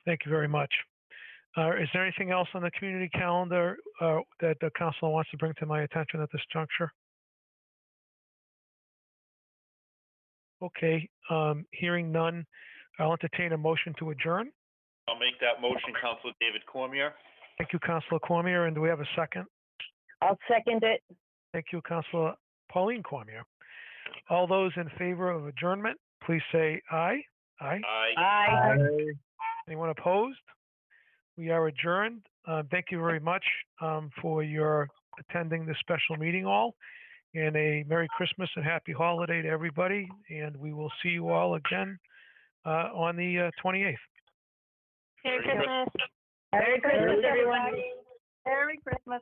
A: Thank you very much. Is there anything else on the community calendar that the council wants to bring to my attention at this juncture? Okay, hearing none, I'll entertain a motion to adjourn.
I: I'll make that motion, Councilor David Cormier.
A: Thank you, Councilor Cormier. And do we have a second?
G: I'll second it.
A: Thank you, Councilor Pauline Cormier. All those in favor of adjournment, please say aye. Aye.
I: Aye.
A: Anyone opposed? We are adjourned. Thank you very much for your attending this special meeting all. And a Merry Christmas and Happy Holiday to everybody. And we will see you all again on the 28th.
H: Merry Christmas.
G: Merry Christmas, everyone. Merry Christmas.